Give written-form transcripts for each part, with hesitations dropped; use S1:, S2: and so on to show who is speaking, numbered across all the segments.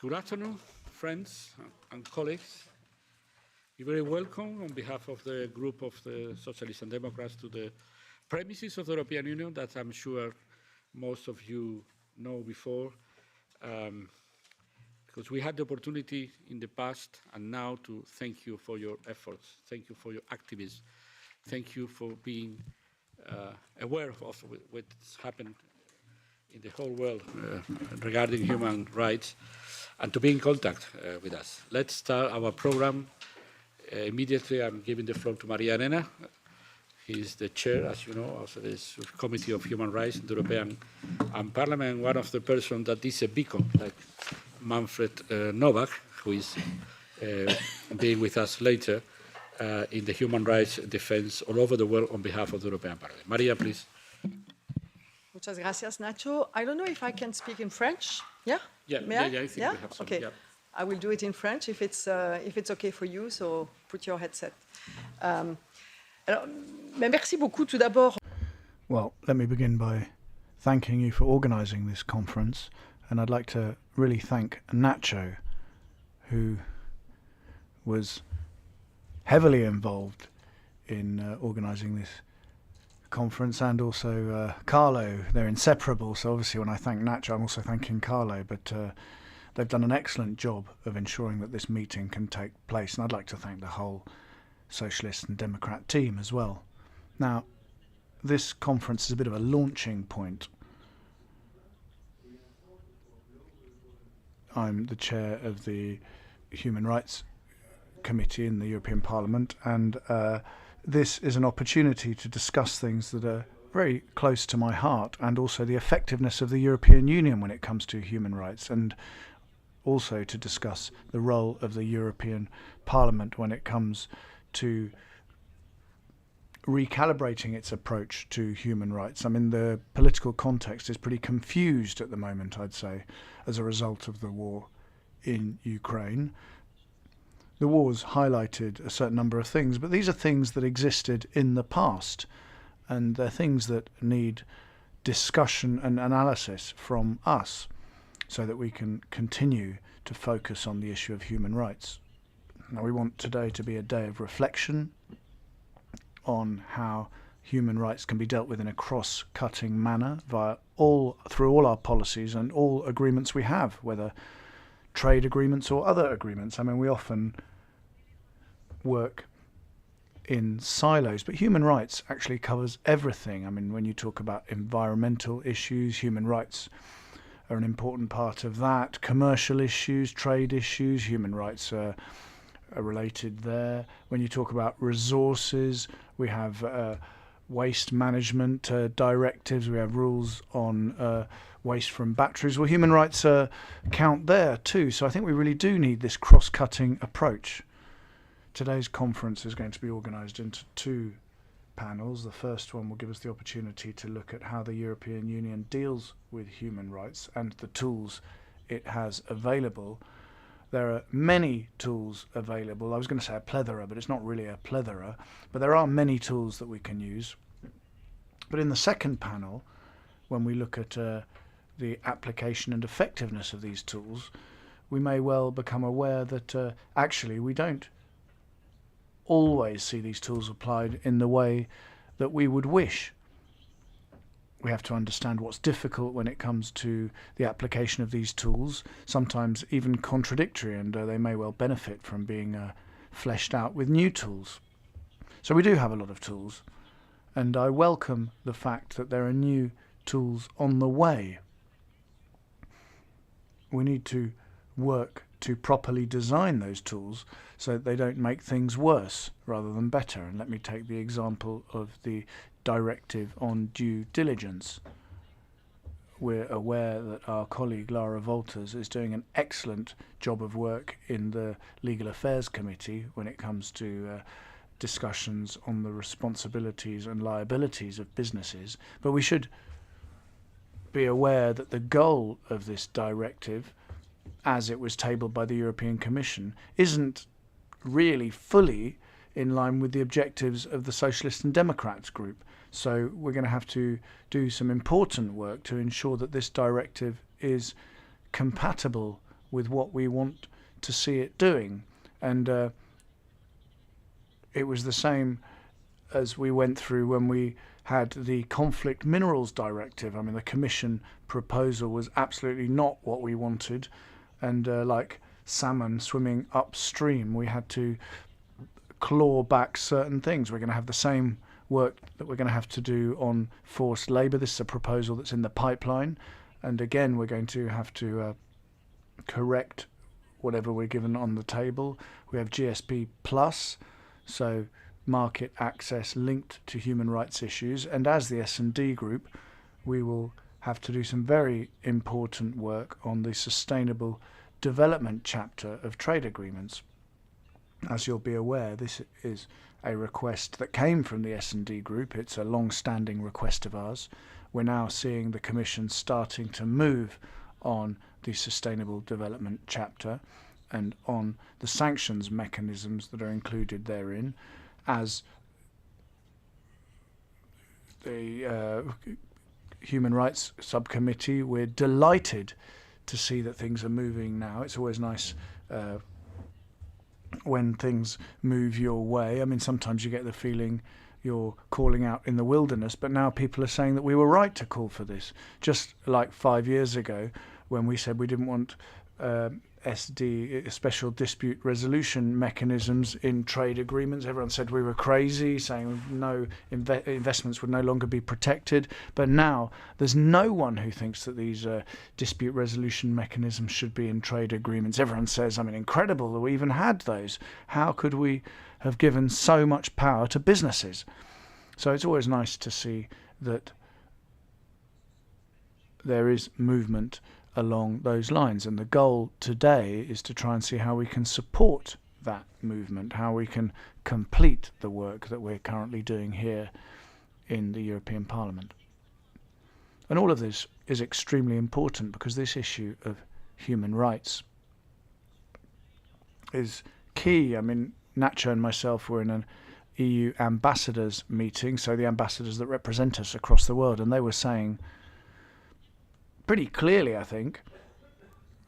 S1: Good afternoon, friends and colleagues. You're very welcome on behalf of the group of the Socialists and Democrats to the premises of the European Union that I'm sure most of you know before, because we had the opportunity in the past and now to thank you for your efforts, thank you for your activism, thank you for being aware of what's happened in the whole world regarding human rights, and to be in contact with us. Let's start our program. Immediately, I'm giving the floor to Maria Arena. He is the chair, as you know, of the Committee of Human Rights in the European Parliament, one of the persons that is a beacon, like Manfred Novak, who is being with us later in the human rights defense all over the world on behalf of the European Parliament. Maria, please.
S2: Muchas gracias, Nacho. I don't know if I can speak in French. Yeah?
S1: Yeah, I think we have some.
S2: Okay.
S1: Yeah.
S2: I will do it in French if it's okay for you, so put your headset. Alors, merci beaucoup tout d'abord.
S3: Well, let me begin by thanking you for organising this conference, and I'd like to really thank Nacho, who was heavily involved in organising this conference, and also Carlo. They're inseparable, so obviously when I thank Nacho, I'm also thanking Carlo, but they've done an excellent job of ensuring that this meeting can take place, and I'd like to thank the whole Socialist and Democrat team as well. Now, this conference is a bit of a launching point. I'm the chair of the Human Rights Committee in the European Parliament, and this is an opportunity to discuss things that are very close to my heart, and also the effectiveness of the European Union when it comes to human rights, and also to discuss the role of the European Parliament when it comes to recalibrating its approach to human rights. I mean, the political context is pretty confused at the moment, I'd say, as a result of the war in Ukraine. The war's highlighted a certain number of things, but these are things that existed in the past, and they're things that need discussion and analysis from us so that we can continue to focus on the issue of human rights. Now, we want today to be a day of reflection on how human rights can be dealt with in a cross-cutting manner through all our policies and all agreements we have, whether trade agreements or other agreements. I mean, we often work in silos, but human rights actually covers everything. I mean, when you talk about environmental issues, human rights are an important part of that. Commercial issues, trade issues, human rights are related there. When you talk about resources, we have waste management directives, we have rules on waste from batteries. Well, human rights count there too. So I think we really do need this cross-cutting approach. Today's conference is going to be organised into two panels. The first one will give us the opportunity to look at how the European Union deals with human rights and the tools it has available. There are many tools available. I was going to say a plethora, but it's not really a plethora. But there are many tools that we can use. But in the second panel, when we look at the application and effectiveness of these tools, we may well become aware that actually we don't always see these tools applied in the way that we would wish. We have to understand what's difficult when it comes to the application of these tools, sometimes even contradictory, and they may well benefit from being fleshed out with new tools. So we do have a lot of tools, and I welcome the fact that there are new tools on the way. We need to work to properly design those tools so that they don't make things worse rather than better. And let me take the example of the Directive on Due Diligence. We're aware that our colleague Lara Wolters is doing an excellent job of work in the Legal Affairs Committee when it comes to discussions on the responsibilities and liabilities of businesses. But we should be aware that the goal of this directive, as it was tabled by the European Commission, isn't really fully in line with the objectives of the Socialists and Democrats group. So we're going to have to do some important work to ensure that this directive is compatible with what we want to see it doing. And it was the same as we went through when we had the Conflict Minerals Directive. I mean, the Commission proposal was absolutely not what we wanted. And like salmon swimming upstream, we had to claw back certain things. We're going to have the same work that we're going to have to do on forced labour. This is a proposal that's in the pipeline. And again, we're going to have to correct whatever we're given on the table. We have GSP Plus, so market access linked to human rights issues. And as the S&D group, we will have to do some very important work on the Sustainable Development chapter of trade agreements. As you'll be aware, this is a request that came from the S&D group. It's a long-standing request of ours. We're now seeing the Commission starting to move on the Sustainable Development chapter and on the sanctions mechanisms that are included therein. As the Human Rights Subcommittee, we're delighted to see that things are moving now. It's always nice when things move your way. I mean, sometimes you get the feeling you're calling out in the wilderness, but now people are saying that we were right to call for this. Just like 5 years ago, when we said we didn't want special dispute resolution mechanisms in trade agreements, everyone said we were crazy, saying no investments would no longer be protected. But now there's no one who thinks that these dispute resolution mechanisms should be in trade agreements. Everyone says, I mean, incredible that we even had those. How could we have given so much power to businesses? So it's always nice to see that there is movement along those lines, and the goal today is to try and see how we can support that movement, how we can complete the work that we're currently doing here in the European Parliament. And all of this is extremely important because this issue of human rights is key. I mean, Nacho and myself were in an EU ambassadors meeting, so the ambassadors that represent us across the world, and they were saying pretty clearly, I think,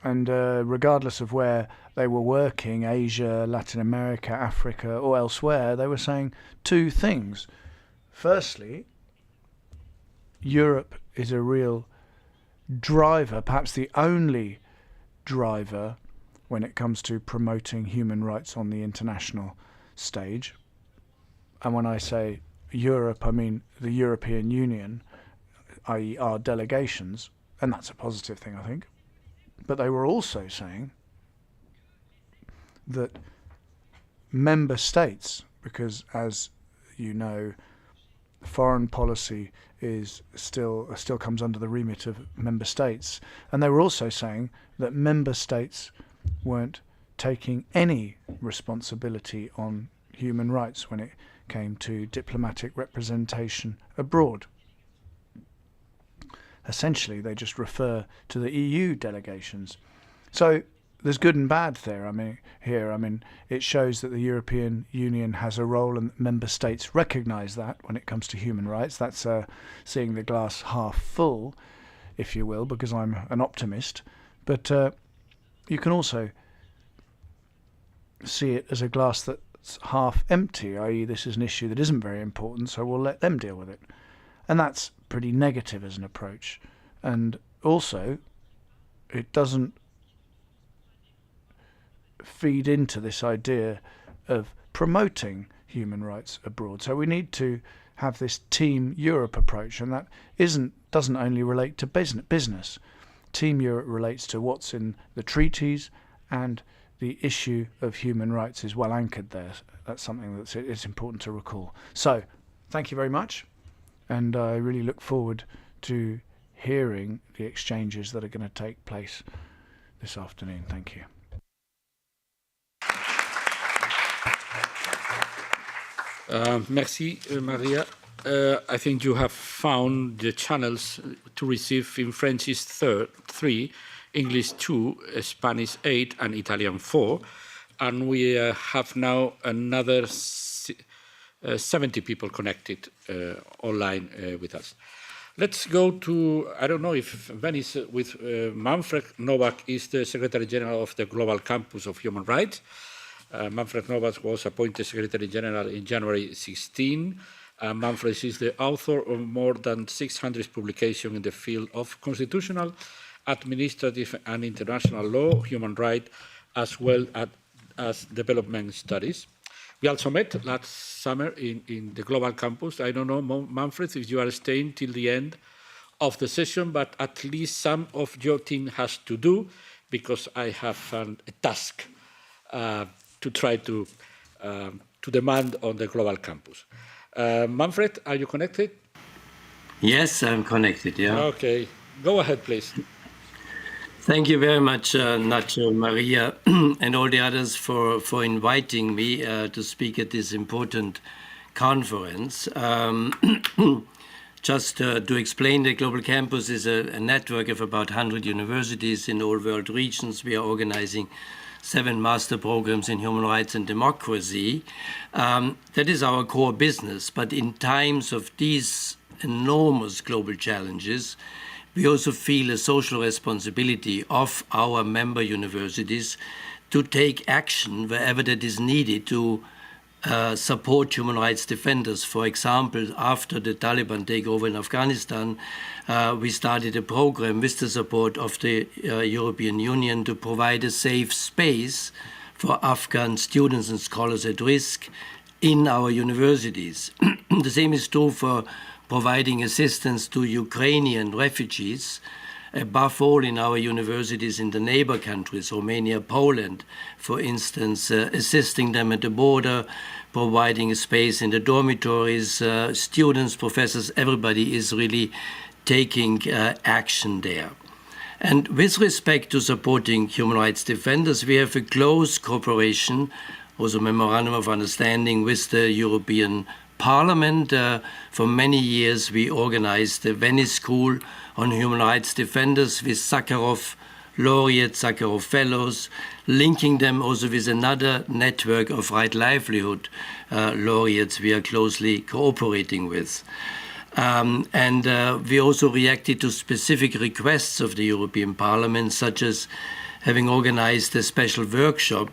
S3: and regardless of where they were working, Asia, Latin America, Africa, or elsewhere, they were saying two things. Firstly, Europe is a real driver, perhaps the only driver, when it comes to promoting human rights on the international stage. And when I say Europe, I mean the European Union, i.e. our delegations. And that's a positive thing, I think. But they were also saying that member states, because as you know, foreign policy is still comes under the remit of member states. And they were also saying that member states weren't taking any responsibility on human rights when it came to diplomatic representation abroad. Essentially, they just refer to the EU delegations. So there's good and bad there. I mean, it shows that the European Union has a role, and member states recognise that when it comes to human rights. That's seeing the glass half full, if you will, because I'm an optimist. But you can also see it as a glass that's half empty, i.e. this is an issue that isn't very important, so we'll let them deal with it. And that's pretty negative as an approach. And also, it doesn't feed into this idea of promoting human rights abroad. So we need to have this Team Europe approach, and that doesn't only relate to business. Team Europe relates to what's in the treaties, and the issue of human rights is well anchored there. That's something it's important to recall. So, thank you very much. And I really look forward to hearing the exchanges that are going to take place this afternoon. Thank you.
S1: Merci, Maria. I think you have found the channels to receive in French is 3, English 2, Spanish 8, and Italian 4. And we have now another 70 people connected online with us. Let's go to, I don't know if Venice with Manfred Novak is the Secretary General of the Global Campus of Human Rights. Manfred Novak was appointed Secretary General in January 16. Manfred is the author of more than 600 publications in the field of constitutional, administrative and international law, human rights, as well as development studies. We also met last summer in the Global Campus. I don't know, Manfred, if you are staying till the end of the session, but at least some of your team has to do, because I have a task to try to demand on the Global Campus. Manfred, are you connected?
S4: Yes, I'm connected, yeah.
S1: Okay, go ahead, please.
S4: Thank you very much, Nacho, Maria, and all the others for inviting me to speak at this important conference. Just to explain, the Global Campus is a network of about 100 universities in all world regions. We are organizing 7 master programs in human rights and democracy. That is our core business, but in times of these enormous global challenges, we also feel a social responsibility of our member universities to take action wherever that is needed to support human rights defenders. For example, after the Taliban takeover in Afghanistan, we started a program with the support of the European Union to provide a safe space for Afghan students and scholars at risk in our universities. The same is true for providing assistance to Ukrainian refugees, above all in our universities in the neighbor countries, Romania, Poland, for instance, assisting them at the border, providing a space in the dormitories, students, professors, everybody is really taking action there. And with respect to supporting human rights defenders, we have a close cooperation, also memorandum of understanding with the European Parliament. For many years, we organized the Venice School on Human Rights Defenders with Sakharov laureates, Sakharov fellows, linking them also with another network of right livelihood laureates we are closely cooperating with. We also reacted to specific requests of the European Parliament, such as having organized a special workshop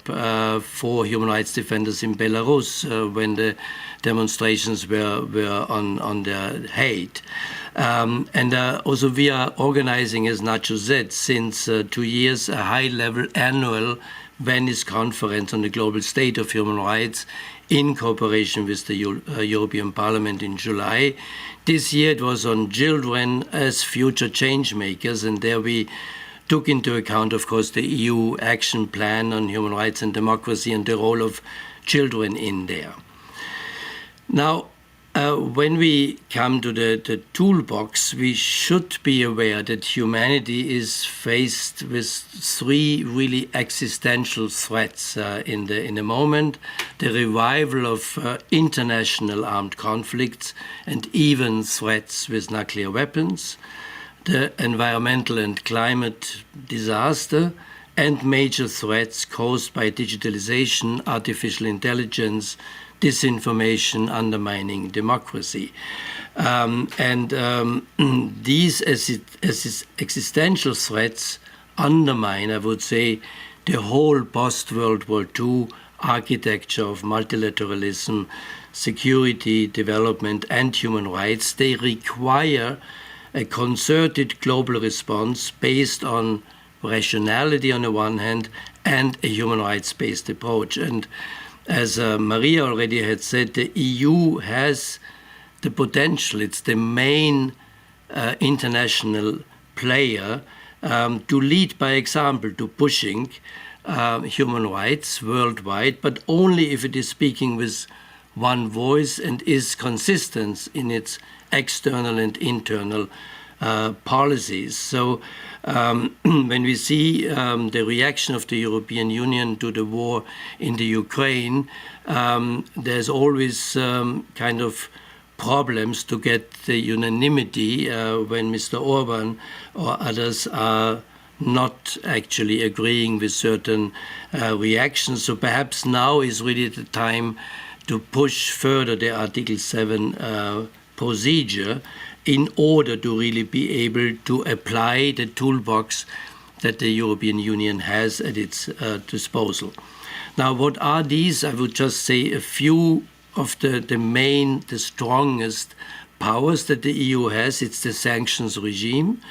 S4: for human rights defenders in Belarus when the demonstrations were on the hate. Also we are organizing, as Nacho said, since 2 years, a high-level annual Venice conference on the global state of human rights in cooperation with the European Parliament in July. This year it was on children as future change makers, and there we took into account, of course, the EU Action Plan on Human Rights and Democracy and the role of children in there. Now, when we come to the toolbox, we should be aware that humanity is faced with 3 really existential threats in the moment: the revival of international armed conflicts and even threats with nuclear weapons, the environmental and climate disaster, and major threats caused by digitalization, artificial intelligence, disinformation, undermining democracy. These existential threats undermine, I would say, the whole post-World War II architecture of multilateralism, security, development, and human rights. They require a concerted global response based on rationality on the one hand and a human rights-based approach. And as Maria already had said, the EU has the potential, it's the main international player to lead by example, to pushing human rights worldwide, but only if it is speaking with one voice and is consistent in its external and internal policies. So when we see the reaction of the European Union to the war in the Ukraine, there's always kind of problems to get the unanimity when Mr. Orban or others are not actually agreeing with certain reactions. So perhaps now is really the time to push further the Article 7 procedure in order to really be able to apply the toolbox that the European Union has at its disposal. Now, what are these? I would just say a few of the strongest powers that the EU has. It's the sanctions regime,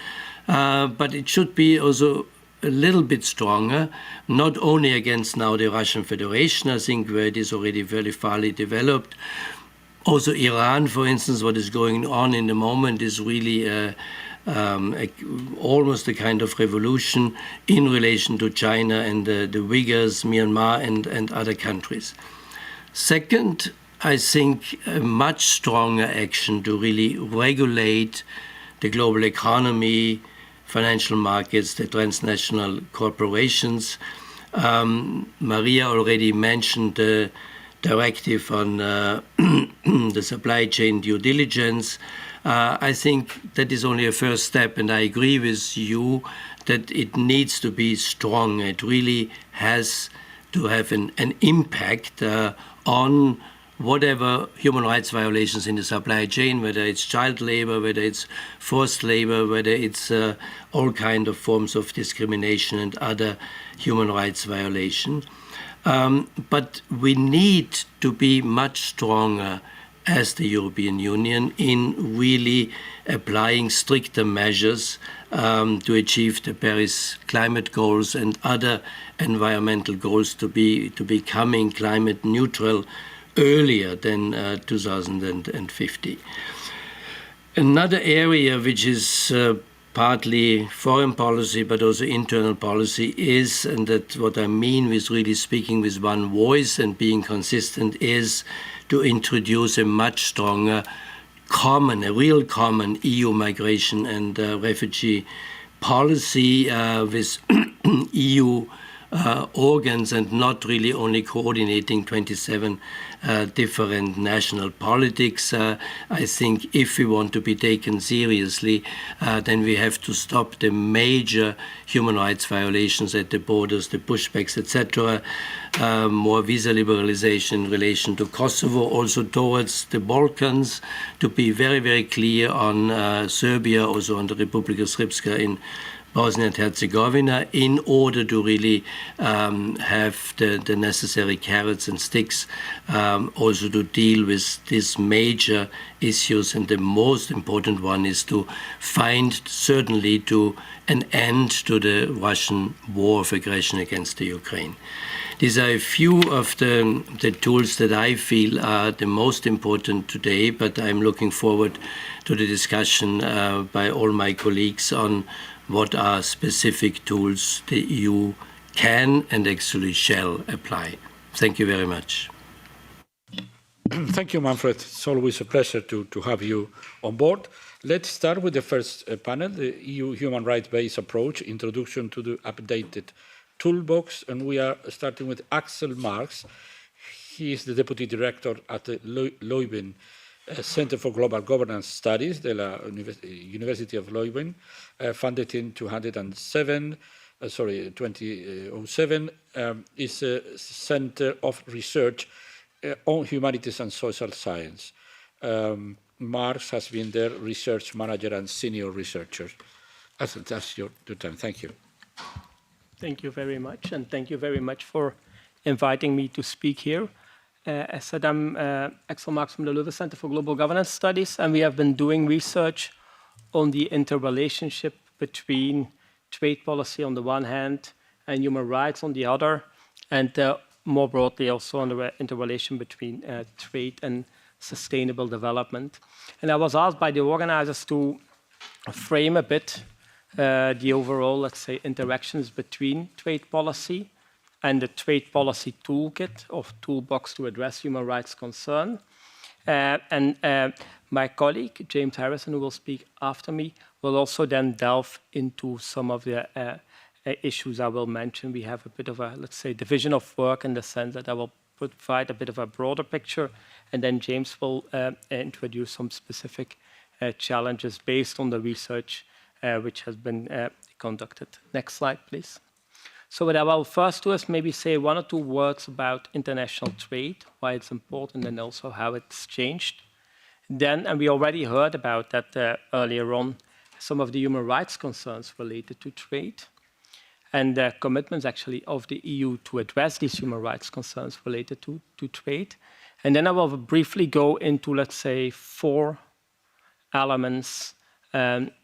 S4: but it should be also a little bit stronger, not only against now the Russian Federation, I think, where it is already very farly developed. Also Iran, for instance, what is going on in the moment is really almost a kind of revolution in relation to China and the Uyghurs, Myanmar, and other countries. Second, I think a much stronger action to really regulate the global economy, financial markets, the transnational corporations. Maria already mentioned the directive on the supply chain due diligence. I think that is only a first step, and I agree with you that it needs to be strong. It really has to have an impact on whatever human rights violations in the supply chain, whether it's child labor, whether it's forced labor, whether it's all kinds of forms of discrimination and other human rights violations. But we need to be much stronger as the European Union in really applying stricter measures to achieve the Paris climate goals and other environmental goals to becoming climate neutral earlier than 2050. Another area which is partly foreign policy but also internal policy is, and that's what I mean with really speaking with one voice and being consistent, is to introduce a much stronger a real common EU migration and refugee policy with EU organs and not really only coordinating 27 different national politics. I think if we want to be taken seriously, then we have to stop the major human rights violations at the borders, the pushbacks, etc. More visa liberalization in relation to Kosovo, also towards the Balkans, to be very, very clear on Serbia, also on the Republika Srpska in Bosnia and Herzegovina, in order to really have the necessary carrots and sticks also to deal with these major issues. And the most important one is to find certainly an end to the Russian war of aggression against the Ukraine. These are a few of the tools that I feel are the most important today, but I'm looking forward to the discussion by all my colleagues on what are specific tools the EU can and actually shall apply. Thank you very much.
S1: Thank you, Manfred. It's always a pleasure to have you on board. Let's start with the first panel, the EU Human Rights-Based Approach, Introduction to the Updated Toolbox. And we are starting with Axel Marx. He is the Deputy Director at the Leuven Center for Global Governance Studies, the University of Leuven, founded in 2007, is a center of research on humanities and social science. Marx has been their research manager and senior researcher. That's your time. Thank you.
S5: Thank you very much, and thank you very much for inviting me to speak here. As said, I'm Axel Marx from the Leuven Center for Global Governance Studies, and we have been doing research on the interrelationship between trade policy on the one hand and human rights on the other, and more broadly also on the interrelation between trade and sustainable development. And I was asked by the organizers to frame a bit the overall, let's say, interactions between trade policy and the trade policy toolkit of Toolbox to address human rights concern. My colleague, James Harrison, who will speak after me, will also then delve into some of the issues I will mention. We have a bit of a, let's say, division of work in the sense that I will provide a bit of a broader picture, and then James will introduce some specific challenges based on the research which has been conducted. Next slide, please. So what I will first do is maybe say one or two words about international trade, why it's important, and also how it's changed Then, and we already heard about that earlier on, some of the human rights concerns related to trade and the commitments actually of the EU to address these human rights concerns related to trade. And then I will briefly go into, let's say, 4 elements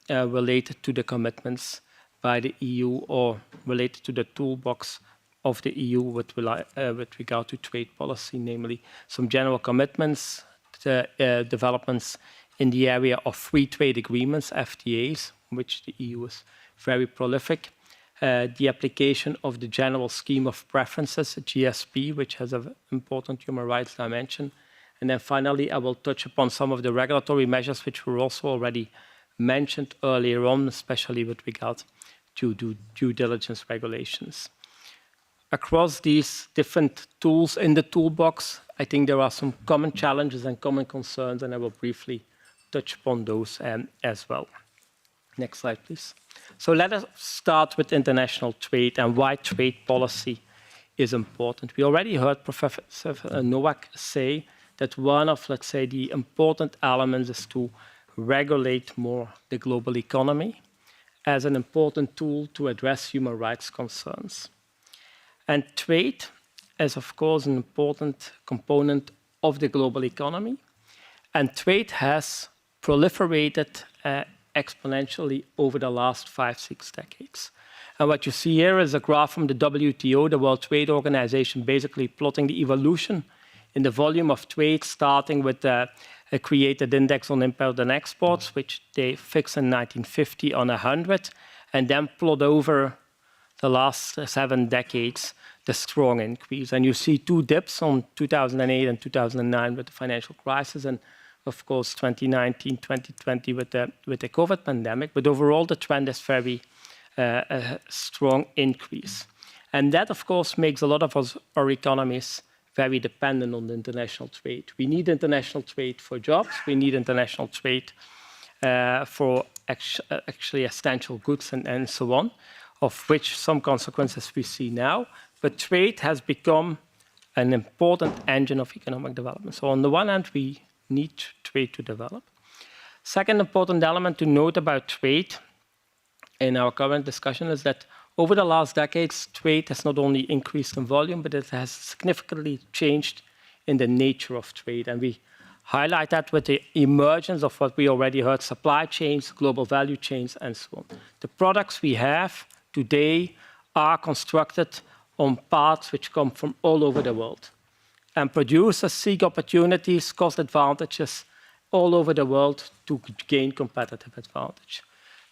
S5: related to the commitments by the EU or related to the toolbox of the EU with regard to trade policy, namely some general commitments, the developments in the area of free trade agreements, FTAs, which the EU is very prolific, the application of the General Scheme of Preferences, GSP, which has an important human rights dimension. And then finally, I will touch upon some of the regulatory measures which were also already mentioned earlier on, especially with regard to due diligence regulations. Across these different tools in the toolbox, I think there are some common challenges and common concerns, and I will briefly touch upon those as well. Next slide, please. So let us start with international trade and why trade policy is important. We already heard Professor Nowak say that one of, let's say, the important elements is to regulate more the global economy as an important tool to address human rights concerns. And trade is, of course, an important component of the global economy. And trade has proliferated exponentially over the last 5-6 decades. And what you see here is a graph from the WTO, the World Trade Organization, basically plotting the evolution in the volume of trade, starting with a created index on import and exports, which they fixed in 1950 on 100, and then plot over the last 7 decades, the strong increase. And you see 2 dips on 2008 and 2009 with the financial crisis, and of course 2019, 2020 with the COVID pandemic. But overall, the trend is very a strong increase. And that, of course, makes a lot of our economies very dependent on the international trade. We need international trade for jobs. We need international trade for actually essential goods and so on, of which some consequences we see now. But trade has become an important engine of economic development. So on the one hand, we need trade to develop. Second important element to note about trade in our current discussion is that over the last decades, trade has not only increased in volume, but it has significantly changed in the nature of trade. And we highlight that with the emergence of what we already heard, supply chains, global value chains, and so on. The products we have today are constructed on parts which come from all over the world. And producers seek opportunities, cost advantages all over the world to gain competitive advantage.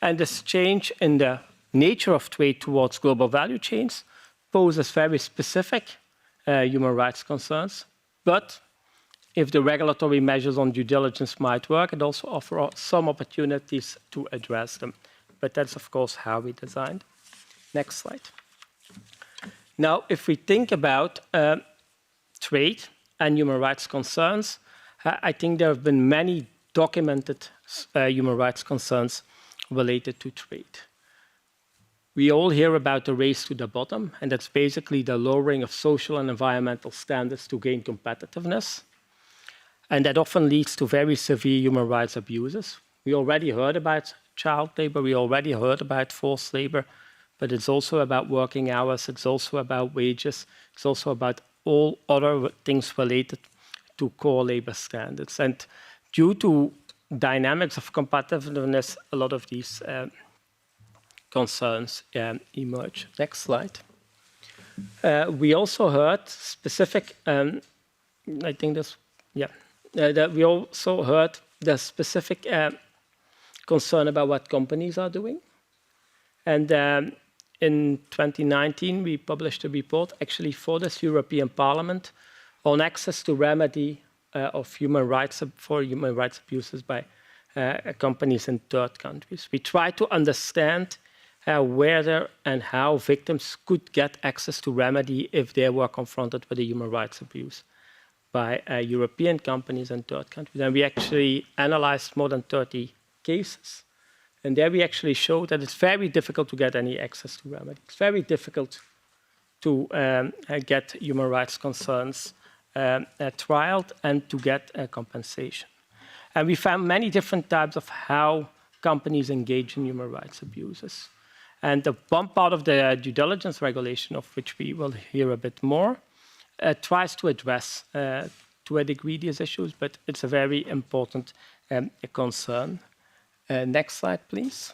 S5: And this change in the nature of trade towards global value chains poses very specific human rights concerns. But if the regulatory measures on due diligence might work, it also offers some opportunities to address them. But that's, of course, how we designed. Next slide. Now, if we think about trade and human rights concerns, I think there have been many documented human rights concerns related to trade. We all hear about the race to the bottom, and that's basically the lowering of social and environmental standards to gain competitiveness. And that often leads to very severe human rights abuses. We already heard about child labor, we already heard about forced labor, but it's also about working hours, it's also about wages, it's also about all other things related to core labor standards. And due to dynamics of competitiveness, a lot of these concerns emerge. Next slide. We also heard specific, I think this, that we also heard the specific concern about what companies are doing. And in 2019, we published a report actually for this European Parliament on access to remedy of human rights for human rights abuses by companies in third countries. We try to understand whether and how victims could get access to remedy if they were confronted with a human rights abuse by European companies and third countries. And we actually analyzed more than 30 cases. And there we actually showed that it's very difficult to get any access to remedy. It's very difficult to get human rights concerns trialed and to get compensation. And we found many different types of how companies engage in human rights abuses. And the one part of the due diligence regulation, of which we will hear a bit more, tries to address, to a degree, these issues, but it's a very important concern. Next slide, please.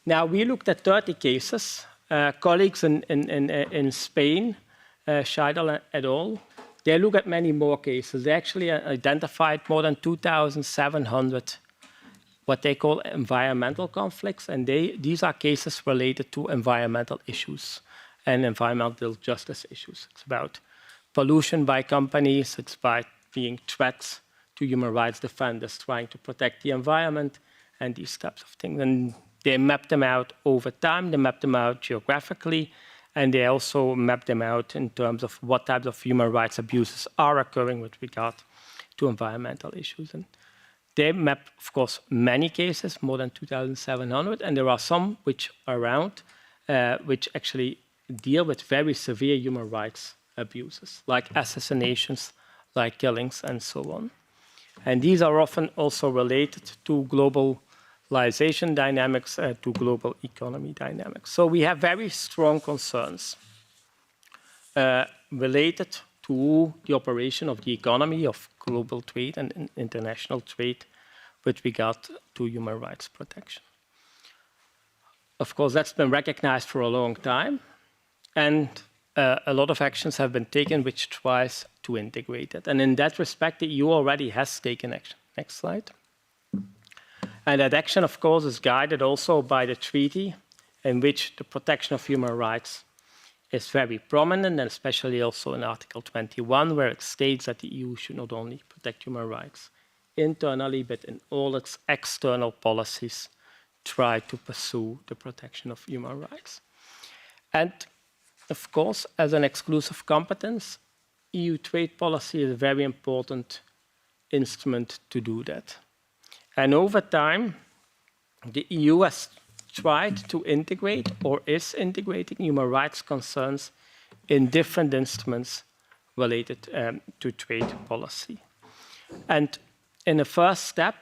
S5: Now, we looked at 30 cases. Colleagues in Spain, Scheidel et al., they look at many more cases. They actually identified more than 2,700 what they call environmental conflicts, and these are cases related to environmental issues and environmental justice issues. It's about pollution by companies, it's about being threats to human rights defenders trying to protect the environment, and these types of things. And they mapped them out over time, they mapped them out geographically, and they also mapped them out in terms of what types of human rights abuses are occurring with regard to environmental issues. And they mapped, of course, many cases, more than 2,700, and there are some which are around, which actually deal with very severe human rights abuses, like assassinations, like killings, and so on. And these are often also related to globalization dynamics, to global economy dynamics. So we have very strong concerns related to the operation of the economy, of global trade and international trade with regard to human rights protection. Of course, that's been recognized for a long time, and a lot of actions have been taken which tries to integrate it. And in that respect, the EU already has taken action. Next slide. And that action, of course, is guided also by the treaty, in which the protection of human rights is very prominent, and especially also in Article 21, where it states that the EU should not only protect human rights internally, but in all its external policies, try to pursue the protection of human rights. And of course, as an exclusive competence, EU trade policy is a very important instrument to do that. And over time, the EU has tried to integrate or is integrating human rights concerns in different instruments related to trade policy. And in the first step,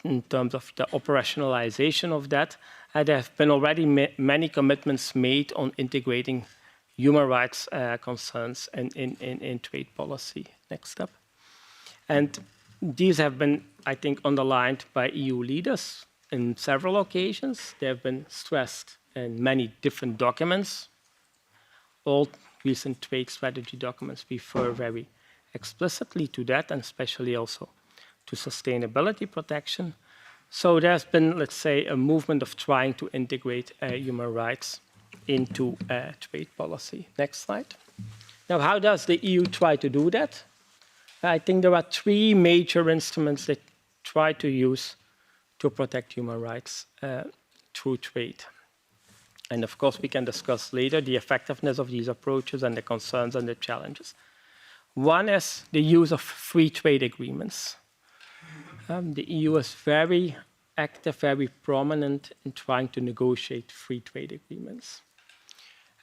S5: in terms of the operationalization of that, there have been already many commitments made on integrating human rights concerns in trade policy. Next step. And these have been, I think, underlined by EU leaders in several occasions. They have been stressed in many different documents. All recent trade strategy documents refer very explicitly to that, and especially also to sustainability protection. So there's been, let's say, a movement of trying to integrate human rights into trade policy. Next slide. Now, how does the EU try to do that? I think there are three major instruments that try to use to protect human rights through trade. And of course, we can discuss later the effectiveness of these approaches and the concerns and the challenges. One is the use of free trade agreements. The EU is very active, very prominent in trying to negotiate free trade agreements.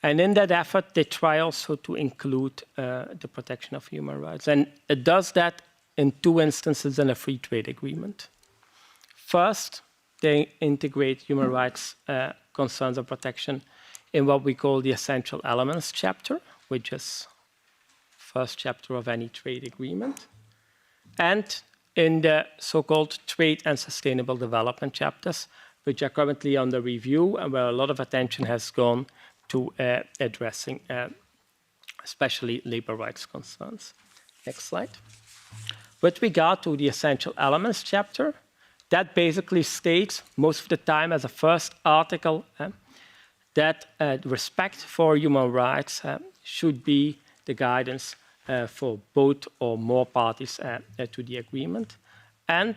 S5: And in that effort, they try also to include the protection of human rights. And it does that in two instances in a free trade agreement. First, they integrate human rights concerns and protection in what we call the Essential Elements chapter, which is the first chapter of any trade agreement, and in the so-called Trade and Sustainable Development chapters, which are currently under review and where a lot of attention has gone to addressing especially labor rights concerns. Next slide. With regard to the Essential Elements chapter, that basically states most of the time as a first article that respect for human rights should be the guidance for both or more parties to the agreement. And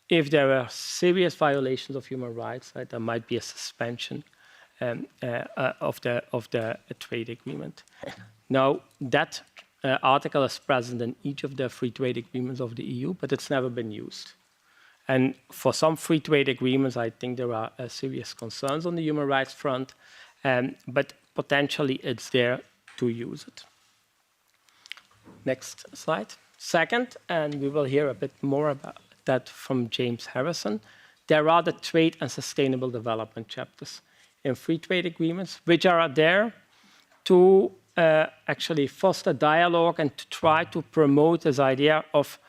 S5: if there are serious violations of human rights, there might be a suspension of the trade agreement. Now, that article is present in each of the free trade agreements of the EU, but it's never been used. And for some free trade agreements, I think there are serious concerns on the human rights front, but potentially it's there to use it. Next slide. Second, and we will hear a bit more about that from James Harrison. There are the trade and sustainable development chapters in free trade agreements, which are there to actually foster dialogue and to try to promote this idea of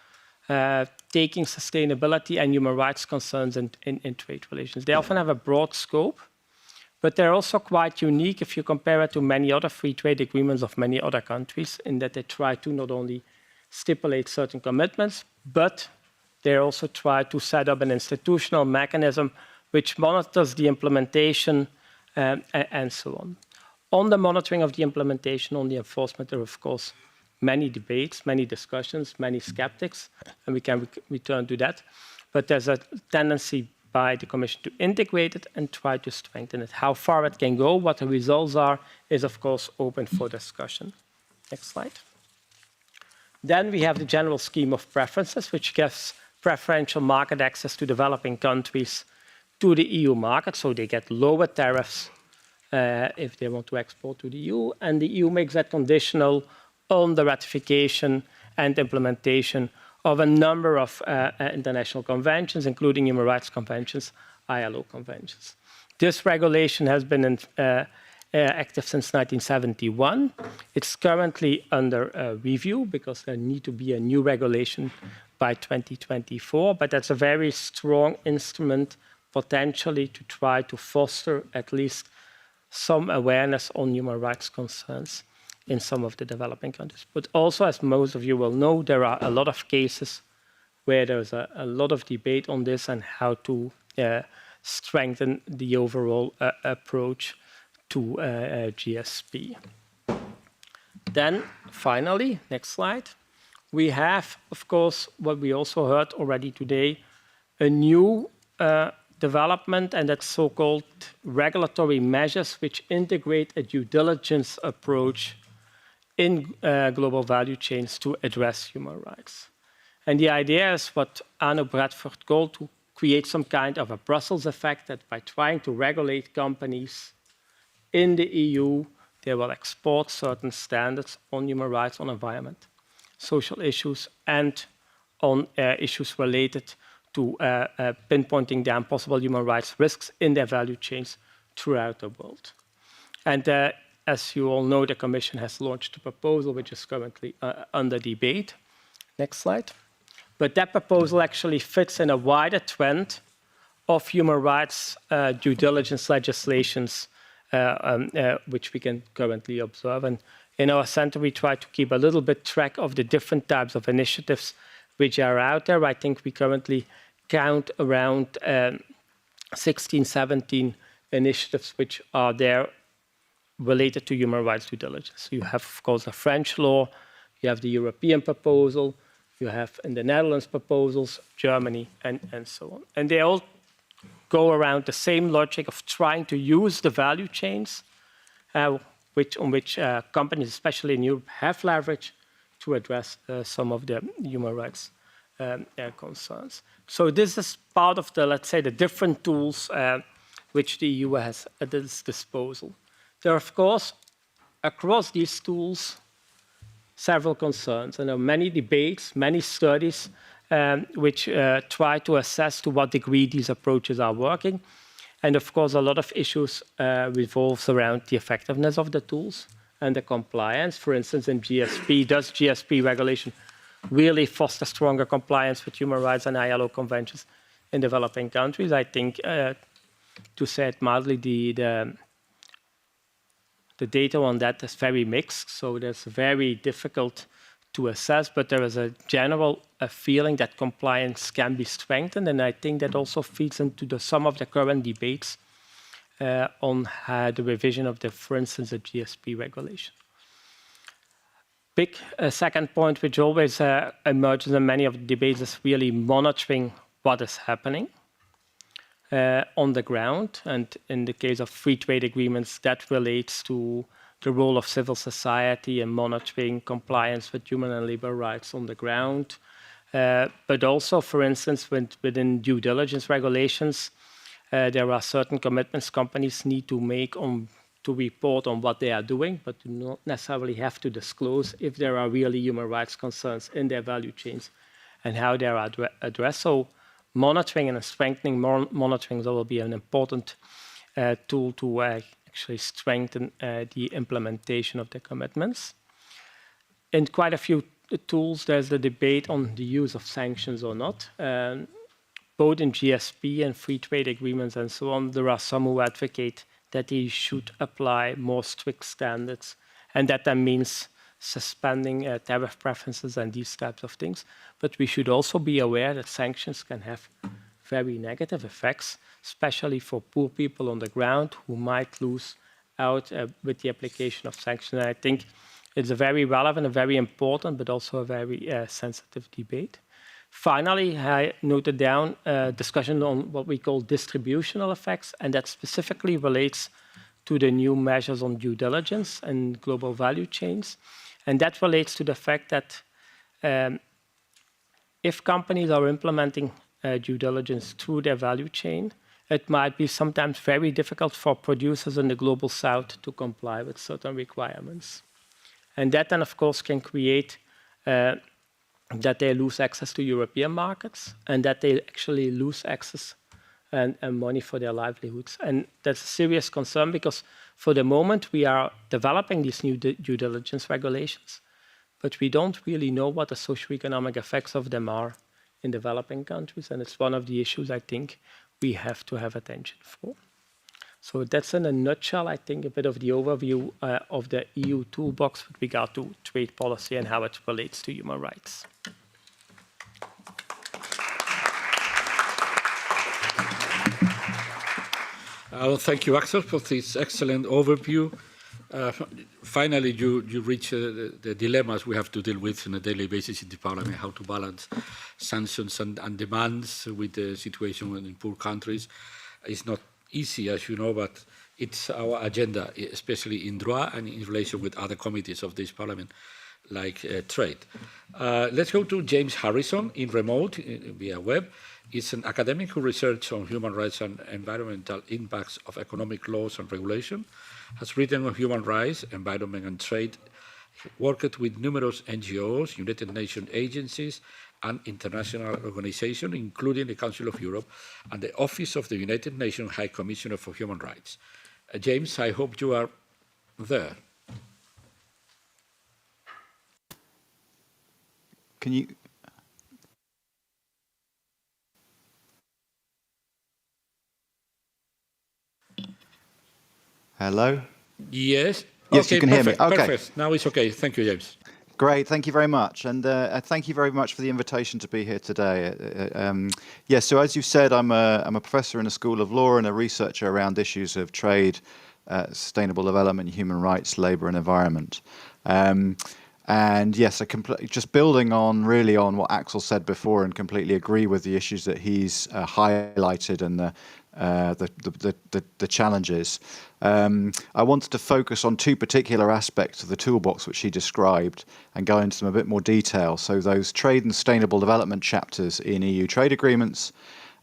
S5: taking sustainability and human rights concerns in trade relations. They often have a broad scope, but they're also quite unique if you compare it to many other free trade agreements of many other countries, in that they try to not only stipulate certain commitments, but they also try to set up an institutional mechanism which monitors the implementation and so on. On the monitoring of the implementation, on the enforcement, there are, of course, many debates, many discussions, many skeptics, and we can return to that. But there's a tendency by the Commission to integrate it and try to strengthen it. How far it can go, what the results are, is, of course, open for discussion. Next slide. Then we have the general scheme of preferences, which gives preferential market access to developing countries to the EU market, so they get lower tariffs if they want to export to the EU, and the EU makes that conditional on the ratification and implementation of a number of international conventions, including human rights conventions, ILO conventions. This regulation has been active since 1971. It's currently under review because there needs to be a new regulation by 2024, but that's a very strong instrument potentially to try to foster at least some awareness on human rights concerns in some of the developing countries. But also, as most of you will know, there are a lot of cases where there's a lot of debate on this and how to strengthen the overall approach to GSP. Then, finally, next slide, we have, of course, what we also heard already today, a new development, and that's so-called regulatory measures which integrate a due diligence approach in global value chains to address human rights. And the idea is what Arno Bradford called to create some kind of a Brussels effect, that by trying to regulate companies in the EU, they will export certain standards on human rights, on environment, social issues, and on issues related to pinpointing down possible human rights risks in their value chains throughout the world. And as you all know, the Commission has launched a proposal which is currently under debate. Next slide. But that proposal actually fits in a wider trend of human rights due diligence legislations which we can currently observe. And in our center, we try to keep a little bit track of the different types of initiatives which are out there. I think we currently count around 16, 17 initiatives which are there related to human rights due diligence. You have, of course, the French law, you have the European proposal, you have in the Netherlands proposals, Germany, and so on. And they all go around the same logic of trying to use the value chains on which companies, especially in Europe, have leverage to address some of the human rights concerns. So this is part of the, let's say, the different tools which the EU has at its disposal. There are, of course, across these tools, several concerns, and there are many debates, many studies which try to assess to what degree these approaches are working. And of course, a lot of issues revolves around the effectiveness of the tools and the compliance. For instance, in GSP, does GSP regulation really foster stronger compliance with human rights and ILO conventions in developing countries? I think, to say it mildly, the data on that is very mixed, so that's very difficult to assess, but there is a general feeling that compliance can be strengthened, and I think that also feeds into some of the current debates on the revision of for instance, the GSP regulation. Big second point, which always emerges in many of the debates, is really monitoring what is happening on the ground. And in the case of free trade agreements, that relates to the role of civil society in monitoring compliance with human and labor rights on the ground. But also, for instance, within due diligence regulations, there are certain commitments companies need to make to report on what they are doing, but do not necessarily have to disclose if there are really human rights concerns in their value chains and how they are addressed. So monitoring and strengthening monitoring will be an important tool to actually strengthen the implementation of the commitments. In quite a few tools, there's the debate on the use of sanctions or not. Both in GSP and free trade agreements and so on, there are some who advocate that they should apply more strict standards, and that means suspending tariff preferences and these types of things. But we should also be aware that sanctions can have very negative effects, especially for poor people on the ground who might lose out with the application of sanctions. And I think it's a very relevant, a very important, but also a very sensitive debate. Finally, I noted down a discussion on what we call distributional effects, and that specifically relates to the new measures on due diligence and global value chains. And that relates to the fact that if companies are implementing due diligence through their value chain, it might be sometimes very difficult for producers in the global south to comply with certain requirements. And that then, of course, can create that they lose access to European markets and that they actually lose access and money for their livelihoods. And that's a serious concern because for the moment we are developing these new due diligence regulations, but we don't really know what the socioeconomic effects of them are in developing countries. And it's one of the issues I think we have to have attention for. So that's in a nutshell, I think, a bit of the overview of the EU toolbox with regard to trade policy and how it relates to human rights.
S1: Well, thank you, Axel, for this excellent overview. Finally, you reach the dilemmas we have to deal with on a daily basis in the Parliament, how to balance sanctions and demands with the situation in poor countries. It's not easy, as you know, but it's our agenda, especially in DROA and in relation with other committees of this Parliament, like trade. Let's go to James Harrison in remote via web. He's an academic who researches on human rights and environmental impacts of economic laws and regulation, has written on human rights, environment and trade, worked with numerous NGOs, United Nations agencies, and international organizations, including the Council of Europe and the Office of the United Nations High Commissioner for Human Rights. James, I hope you are there.
S6: Can you... Hello?
S1: Yes.
S6: Yes,
S1: okay,
S6: you can hear me. Okay.
S1: Perfect. Now it's okay. Thank you, James.
S6: Great, thank you very much. And thank you very much for the invitation to be here today. Yes, so as you said, I'm a professor in a school of law and a researcher around issues of trade, sustainable development, human rights, labour and environment. And yes, just building on really on what Axel said before and completely agree with the issues that he's highlighted and the challenges. I wanted to focus on two particular aspects of the toolbox which he described and go into them a bit more detail. So those trade and sustainable development chapters in EU trade agreements,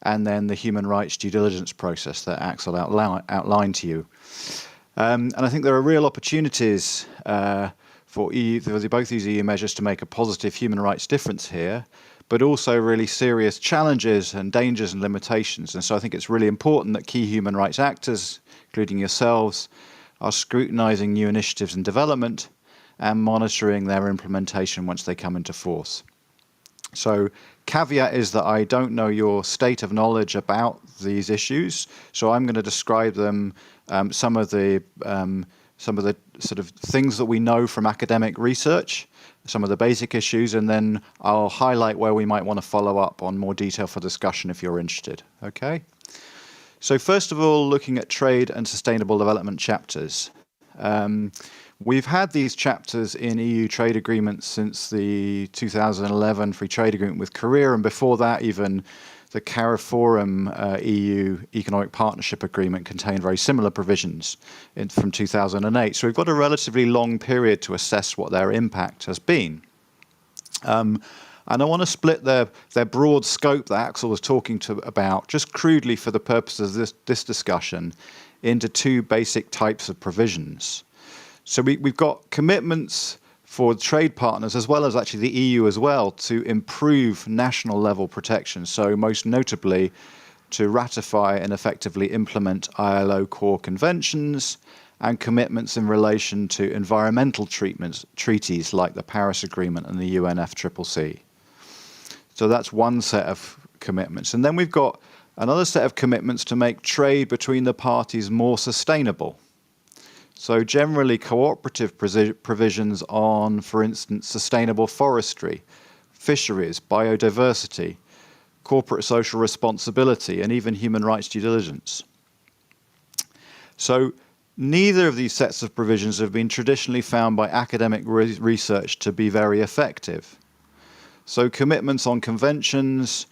S6: and then the human rights due diligence process that Axel outlined to you. And I think there are real opportunities for both these EU measures to make a positive human rights difference here, but also really serious challenges and dangers and limitations. And so I think it's really important that key human rights actors, including yourselves, are scrutinising new initiatives and development and monitoring their implementation once they come into force. So caveat is that I don't know your state of knowledge about these issues, so I'm going to describe them, some of the sort of things that we know from academic research, some of the basic issues, and then I'll highlight where we might want to follow up on more detail for discussion if you're interested. Okay? So first of all, looking at trade and sustainable development chapters. We've had these chapters in EU trade agreements since the 2011 free trade agreement with Korea, and before that even the CARIFORUM EU Economic Partnership Agreement contained very similar provisions from 2008. So we've got a relatively long period to assess what their impact has been. And I want to split their broad scope that Axel was talking about, just crudely for the purposes of this discussion, into two basic types of provisions. So we've got commitments for trade partners, as well as actually the EU as well, to improve national level protection. So most notably, to ratify and effectively implement ILO core conventions and commitments in relation to environmental treaties like the Paris Agreement and the UNFCCC. So that's one set of commitments. And then we've got another set of commitments to make trade between the parties more sustainable. So generally cooperative provisions on, for instance, sustainable forestry, fisheries, biodiversity, corporate social responsibility, and even human rights due diligence. So neither of these sets of provisions have been traditionally found by academic research to be very effective. So commitments on conventions,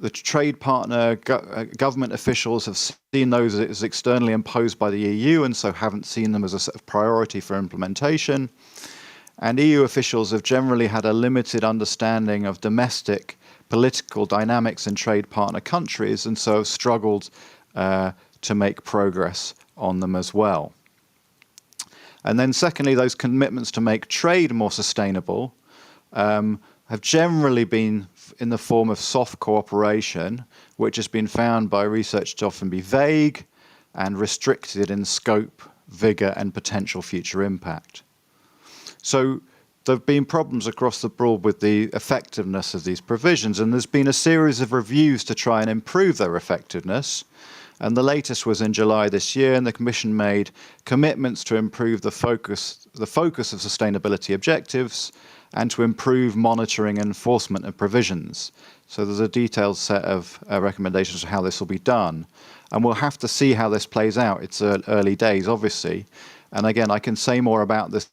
S6: the trade partner government officials have seen those as externally imposed by the EU and so haven't seen them as a sort of priority for implementation. And EU officials have generally had a limited understanding of domestic political dynamics in trade partner countries and so have struggled to make progress on them as well. And then secondly, those commitments to make trade more sustainable have generally been in the form of soft cooperation, which has been found by research to often be vague and restricted in scope, vigor, and potential future impact. So there have been problems across the board with the effectiveness of these provisions, and there's been a series of reviews to try and improve their effectiveness. And the latest was in July this year, and the Commission made commitments to improve the focus of sustainability objectives and to improve monitoring and enforcement of provisions. So there's a detailed set of recommendations for how this will be done. And we'll have to see how this plays out. It's early days, obviously. And again, I can say more about this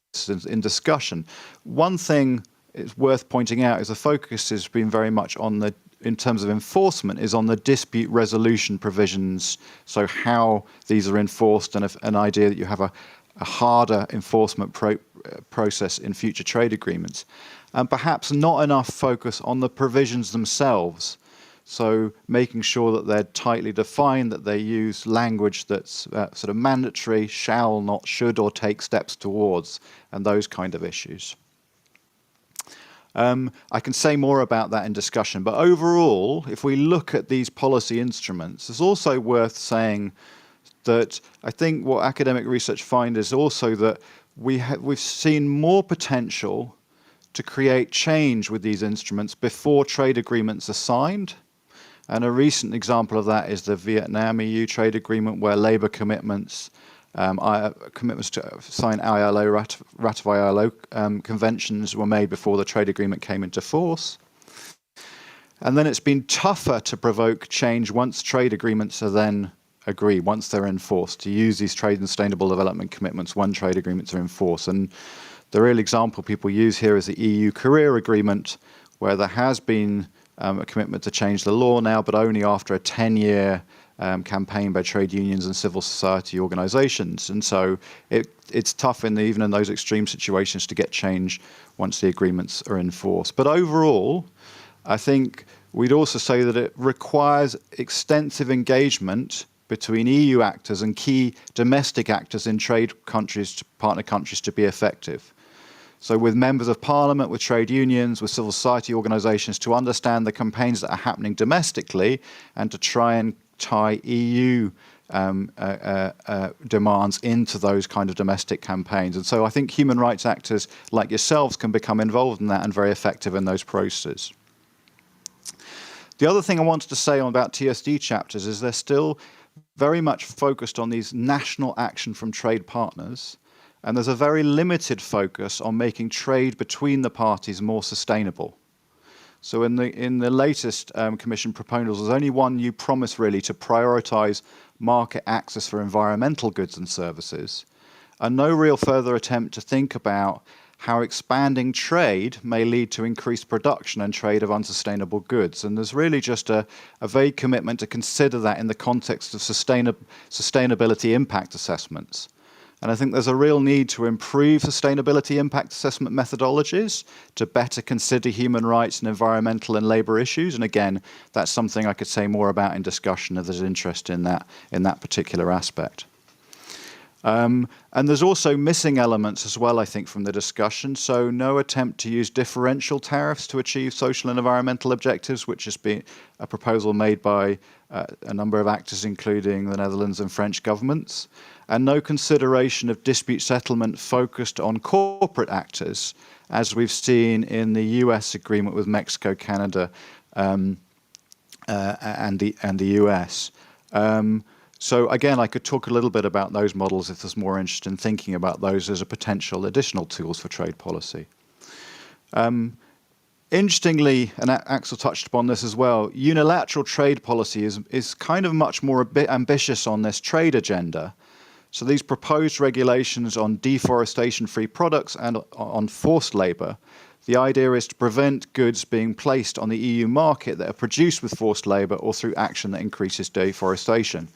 S6: in discussion. One thing it's worth pointing out is the focus has been very much on the, in terms of enforcement, is on the dispute resolution provisions. So how these are enforced, and an idea that you have a harder enforcement process in future trade agreements. And perhaps not enough focus on the provisions themselves. So making sure that they're tightly defined, that they use language that's sort of mandatory, shall, not should, or take steps towards, and those kind of issues. I can say more about that in discussion, but overall, if we look at these policy instruments, it's also worth saying that I think what academic research finds is also that we've seen more potential to create change with these instruments before trade agreements are signed. And a recent example of that is the Vietnam-EU trade agreement, where labour commitments, commitments to sign ILO, ratify ILO conventions were made before the trade agreement came into force. And then it's been tougher to provoke change once trade agreements are then agreed, once they're enforced, to use these trade and sustainable development commitments when trade agreements are enforced. And the real example people use here is the EU career agreement, where there has been a commitment to change the law now, but only after a 10-year campaign by trade unions and civil society organizations. And so it's tough even in those extreme situations to get change once the agreements are enforced. But overall, I think we'd also say that it requires extensive engagement between EU actors and key domestic actors in trade countries, partner countries, to be effective. So with members of parliament, with trade unions, with civil society organizations, to understand the campaigns that are happening domestically and to try and tie EU demands into those kind of domestic campaigns. And so I think human rights actors like yourselves can become involved in that and very effective in those processes. The other thing I wanted to say about TSD chapters is they're still very much focused on these national action from trade partners, and there's a very limited focus on making trade between the parties more sustainable. So in the latest Commission proposals, there's only one new promise really to prioritise market access for environmental goods and services, and no real further attempt to think about how expanding trade may lead to increased production and trade of unsustainable goods. And there's really just a vague commitment to consider that in the context of sustainability impact assessments. And I think there's a real need to improve sustainability impact assessment methodologies to better consider human rights and environmental and labour issues. And again, that's something I could say more about in discussion if there's interest in that particular aspect. And there's also missing elements as well, I think, from the discussion. So no attempt to use differential tariffs to achieve social and environmental objectives, which has been a proposal made by a number of actors, including the Netherlands and French governments. And no consideration of dispute settlement focused on corporate actors, as we've seen in the US agreement with Mexico, Canada, and the US. So again, I could talk a little bit about those models if there's more interest in thinking about those as a potential additional tools for trade policy. Interestingly, and Axel touched upon this as well, unilateral trade policy is kind of much more a bit ambitious on this trade agenda. So these proposed regulations on deforestation-free products and on forced labour, the idea is to prevent goods being placed on the EU market that are produced with forced labour or through action that increases deforestation.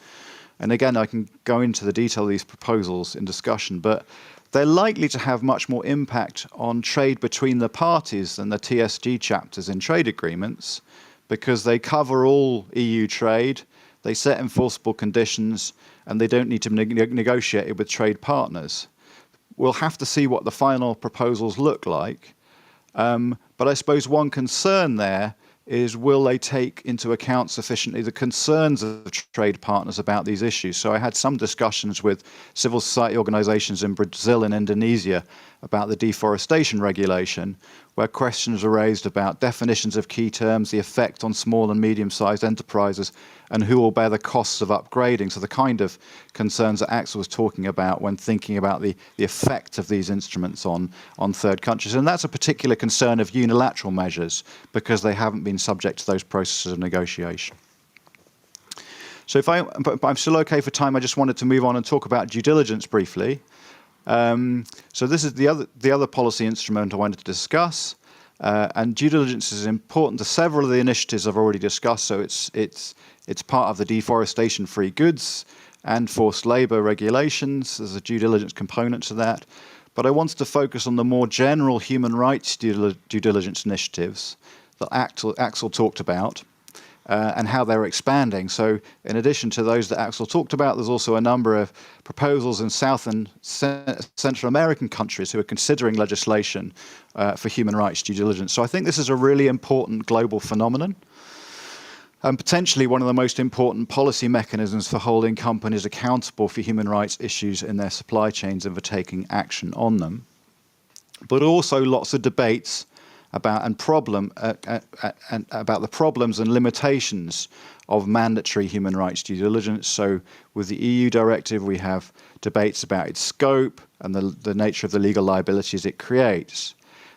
S6: And again, I can go into the detail of these proposals in discussion, but they're likely to have much more impact on trade between the parties than the TSG chapters in trade agreements, because they cover all EU trade, they set enforceable conditions, and they don't need to negotiate it with trade partners. We'll have to see what the final proposals look like. But I suppose one concern there is, will they take into account sufficiently the concerns of trade partners about these issues? So I had some discussions with civil society organizations in Brazil and Indonesia about the deforestation regulation, where questions are raised about definitions of key terms, the effect on small and medium-sized enterprises, and who will bear the costs of upgrading. So the kind of concerns that Axel was talking about when thinking about the effect of these instruments on third countries. And that's a particular concern of unilateral measures, because they haven't been subject to those processes of negotiation. So if I'm still okay for time, I just wanted to move on and talk about due diligence briefly. So this is the other policy instrument I wanted to discuss. And due diligence is important to several of the initiatives I've already discussed. So it's part of the deforestation-free goods and forced labour regulations. There's a due diligence component to that. But I wanted to focus on the more general human rights due diligence initiatives that Axel talked about, and how they're expanding. So in addition to those that Axel talked about, there's also a number of proposals in South and Central American countries who are considering legislation for human rights due diligence. So I think this is a really important global phenomenon, and potentially one of the most important policy mechanisms for holding companies accountable for human rights issues in their supply chains and for taking action on them. But also lots of debates about about the problems and limitations of mandatory human rights due diligence. So with the EU directive, we have debates about its scope and the nature of the legal liabilities it creates.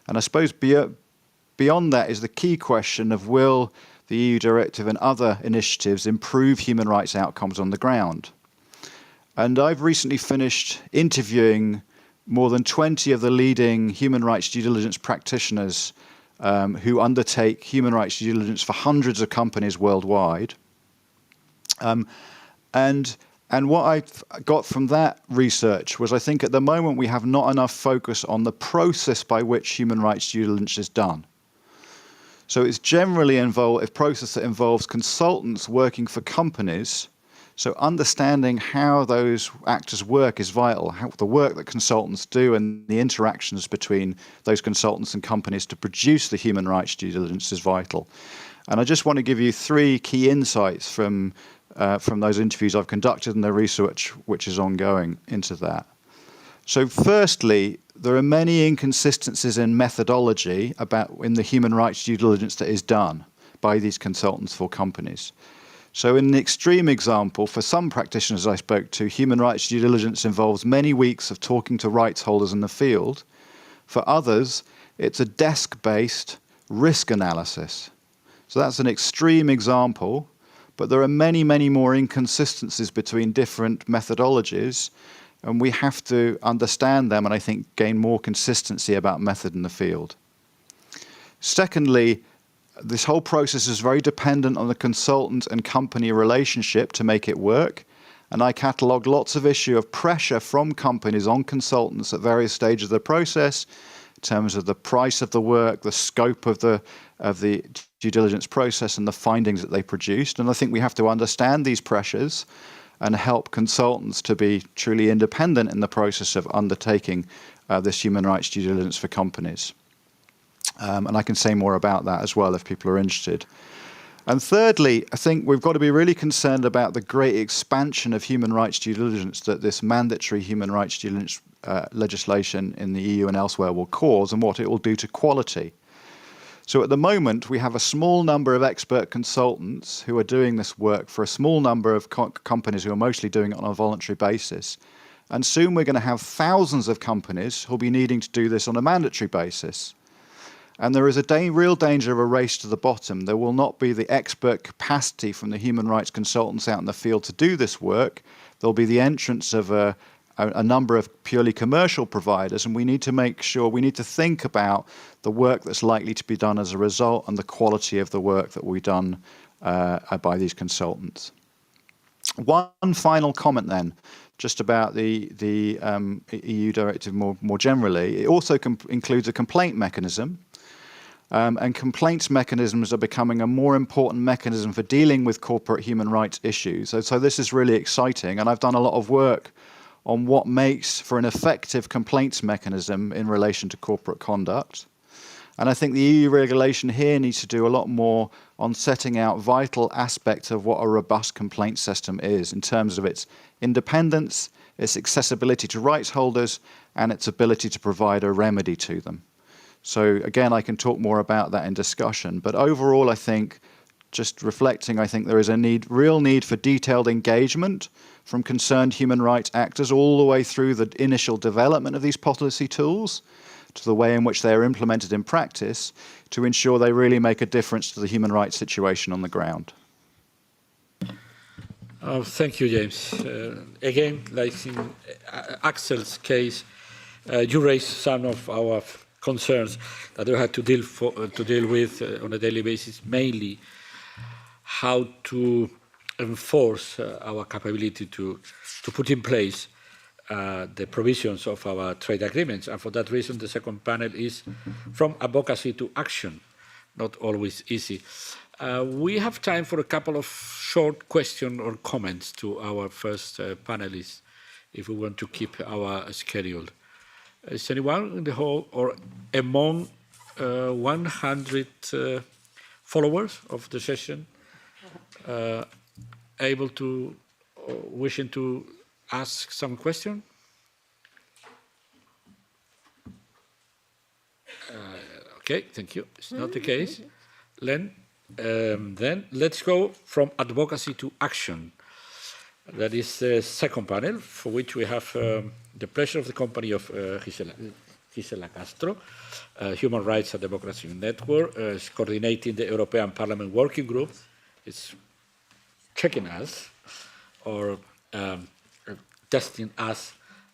S6: And I suppose beyond that is the key question of, will the EU directive and other initiatives improve human rights outcomes on the ground? And I've recently finished interviewing more than 20 of the leading human rights due diligence practitioners who undertake human rights due diligence for hundreds of companies worldwide. And what I got from that research was, I think at the moment we have not enough focus on the process by which human rights due diligence is done. So it's generally a process that involves consultants working for companies. So understanding how those actors work is vital, how the work that consultants do and the interactions between those consultants and companies to produce the human rights due diligence is vital. And I just want to give you 3 key insights from those interviews I've conducted and the research which is ongoing into that. So firstly, there are many inconsistencies in methodology in the human rights due diligence that is done by these consultants for companies. So in an extreme example, for some practitioners I spoke to, human rights due diligence involves many weeks of talking to rights holders in the field. For others, it's a desk-based risk analysis. So that's an extreme example, but there are many, many more inconsistencies between different methodologies, and we have to understand them and I think gain more consistency about method in the field. Secondly, this whole process is very dependent on the consultant and company relationship to make it work. And I catalogue lots of issue of pressure from companies on consultants at various stages of the process, in terms of the price of the work, the scope of the due diligence process and the findings that they produced. And I think we have to understand these pressures and help consultants to be truly independent in the process of undertaking this human rights due diligence for companies. And I can say more about that as well if people are interested. And thirdly, I think we've got to be really concerned about the great expansion of human rights due diligence that this mandatory human rights due diligence legislation in the EU and elsewhere will cause and what it will do to quality. So at the moment, we have a small number of expert consultants who are doing this work for a small number of companies who are mostly doing it on a voluntary basis. And soon we're going to have thousands of companies who will be needing to do this on a mandatory basis. And there is a real danger of a race to the bottom. There will not be the expert capacity from the human rights consultants out in the field to do this work. There'll be the entrance of a number of purely commercial providers, and we need to make sure, we need to think about the work that's likely to be done as a result and the quality of the work that will be done by these consultants. One final comment then, just about the EU directive more generally. It also includes a complaint mechanism. And complaints mechanisms are becoming a more important mechanism for dealing with corporate human rights issues. So this is really exciting, and I've done a lot of work on what makes for an effective complaints mechanism in relation to corporate conduct. And I think the EU regulation here needs to do a lot more on setting out vital aspects of what a robust complaint system is in terms of its independence, its accessibility to rights holders, and its ability to provide a remedy to them. So again, I can talk more about that in discussion. But overall, I think, just reflecting, I think there is a real need for detailed engagement from concerned human rights actors all the way through the initial development of these policy tools to the way in which they are implemented in practice to ensure they really make a difference to the human rights situation on the ground.
S1: Thank you, James. Again, like in Axel's case, you raised some of our concerns that we had to deal with on a daily basis, mainly how to enforce our capability to put in place the provisions of our trade agreements. And for that reason, the second panel is from advocacy to action, not always easy. We have time for a couple of short questions or comments to our first panelists, if we want to keep our schedule. Is anyone in the hall or among 100 followers of the session able to, wishing to ask some question? Okay, thank you. It's not the case. Then let's go from advocacy to action. That is the second panel, for which we have the pleasure of the company of Gisela Castro, Human Rights and Democracy Network, is coordinating the European Parliament Working Group. It's checking us or testing us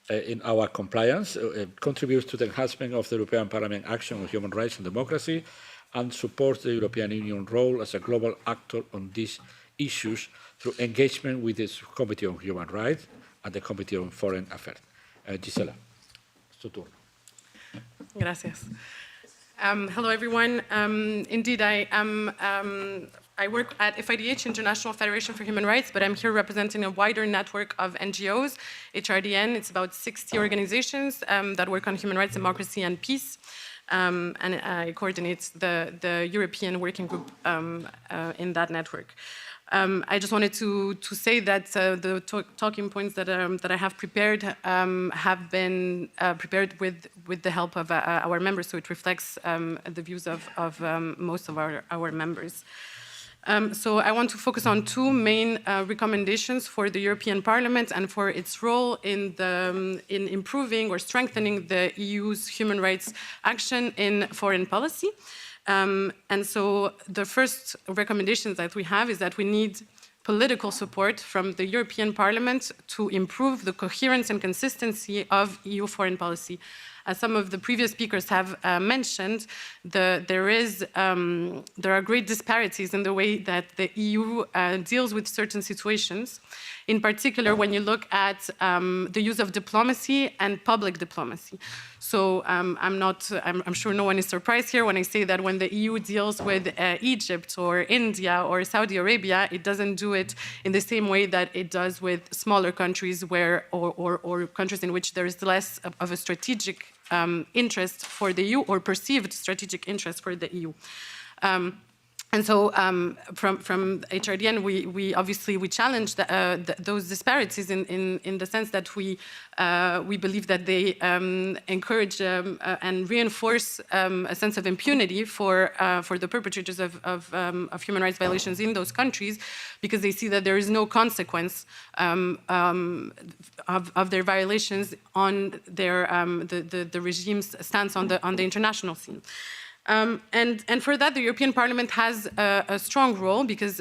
S1: in our compliance, contributes to the enhancement of the European Parliament action on human rights and democracy, and supports the European Union role as a global actor on these issues through engagement with the Committee on Human Rights and the Committee on Foreign Affairs. Gisela, it's tu turno.
S7: Gracias. Hello, everyone. Indeed, I work at FIDH, International Federation for Human Rights, but I'm here representing a wider network of NGOs, HRDN. It's about 60 organizations that work on human rights, democracy, and peace. And I coordinate the European Working Group in that network. I just wanted to say that the talking points that I have prepared have been prepared with the help of our members, so it reflects the views of most of our members. So I want to focus on two main recommendations for the European Parliament and for its role in improving or strengthening the EU's human rights action in foreign policy. And so the first recommendation that we have is that we need political support from the European Parliament to improve the coherence and consistency of EU foreign policy. as some of the previous speakers have mentioned, there are great disparities in the way that the EU deals with certain situations. In particular, when you look at the use of diplomacy and public diplomacy. So I'm sure no one is surprised here when I say that when the EU deals with Egypt or India or Saudi Arabia, it doesn't do it in the same way that it does with smaller countries or countries in which there is less of a strategic interest for the EU or perceived strategic interest for the EU. And so from HRDN, we obviously challenge those disparities in the sense that we believe that they encourage and reinforce a sense of impunity for the perpetrators of human rights violations in those countries, because they see that there is no consequence of their violations on their the regime's stance on the international scene. And for that, the European Parliament has a strong role because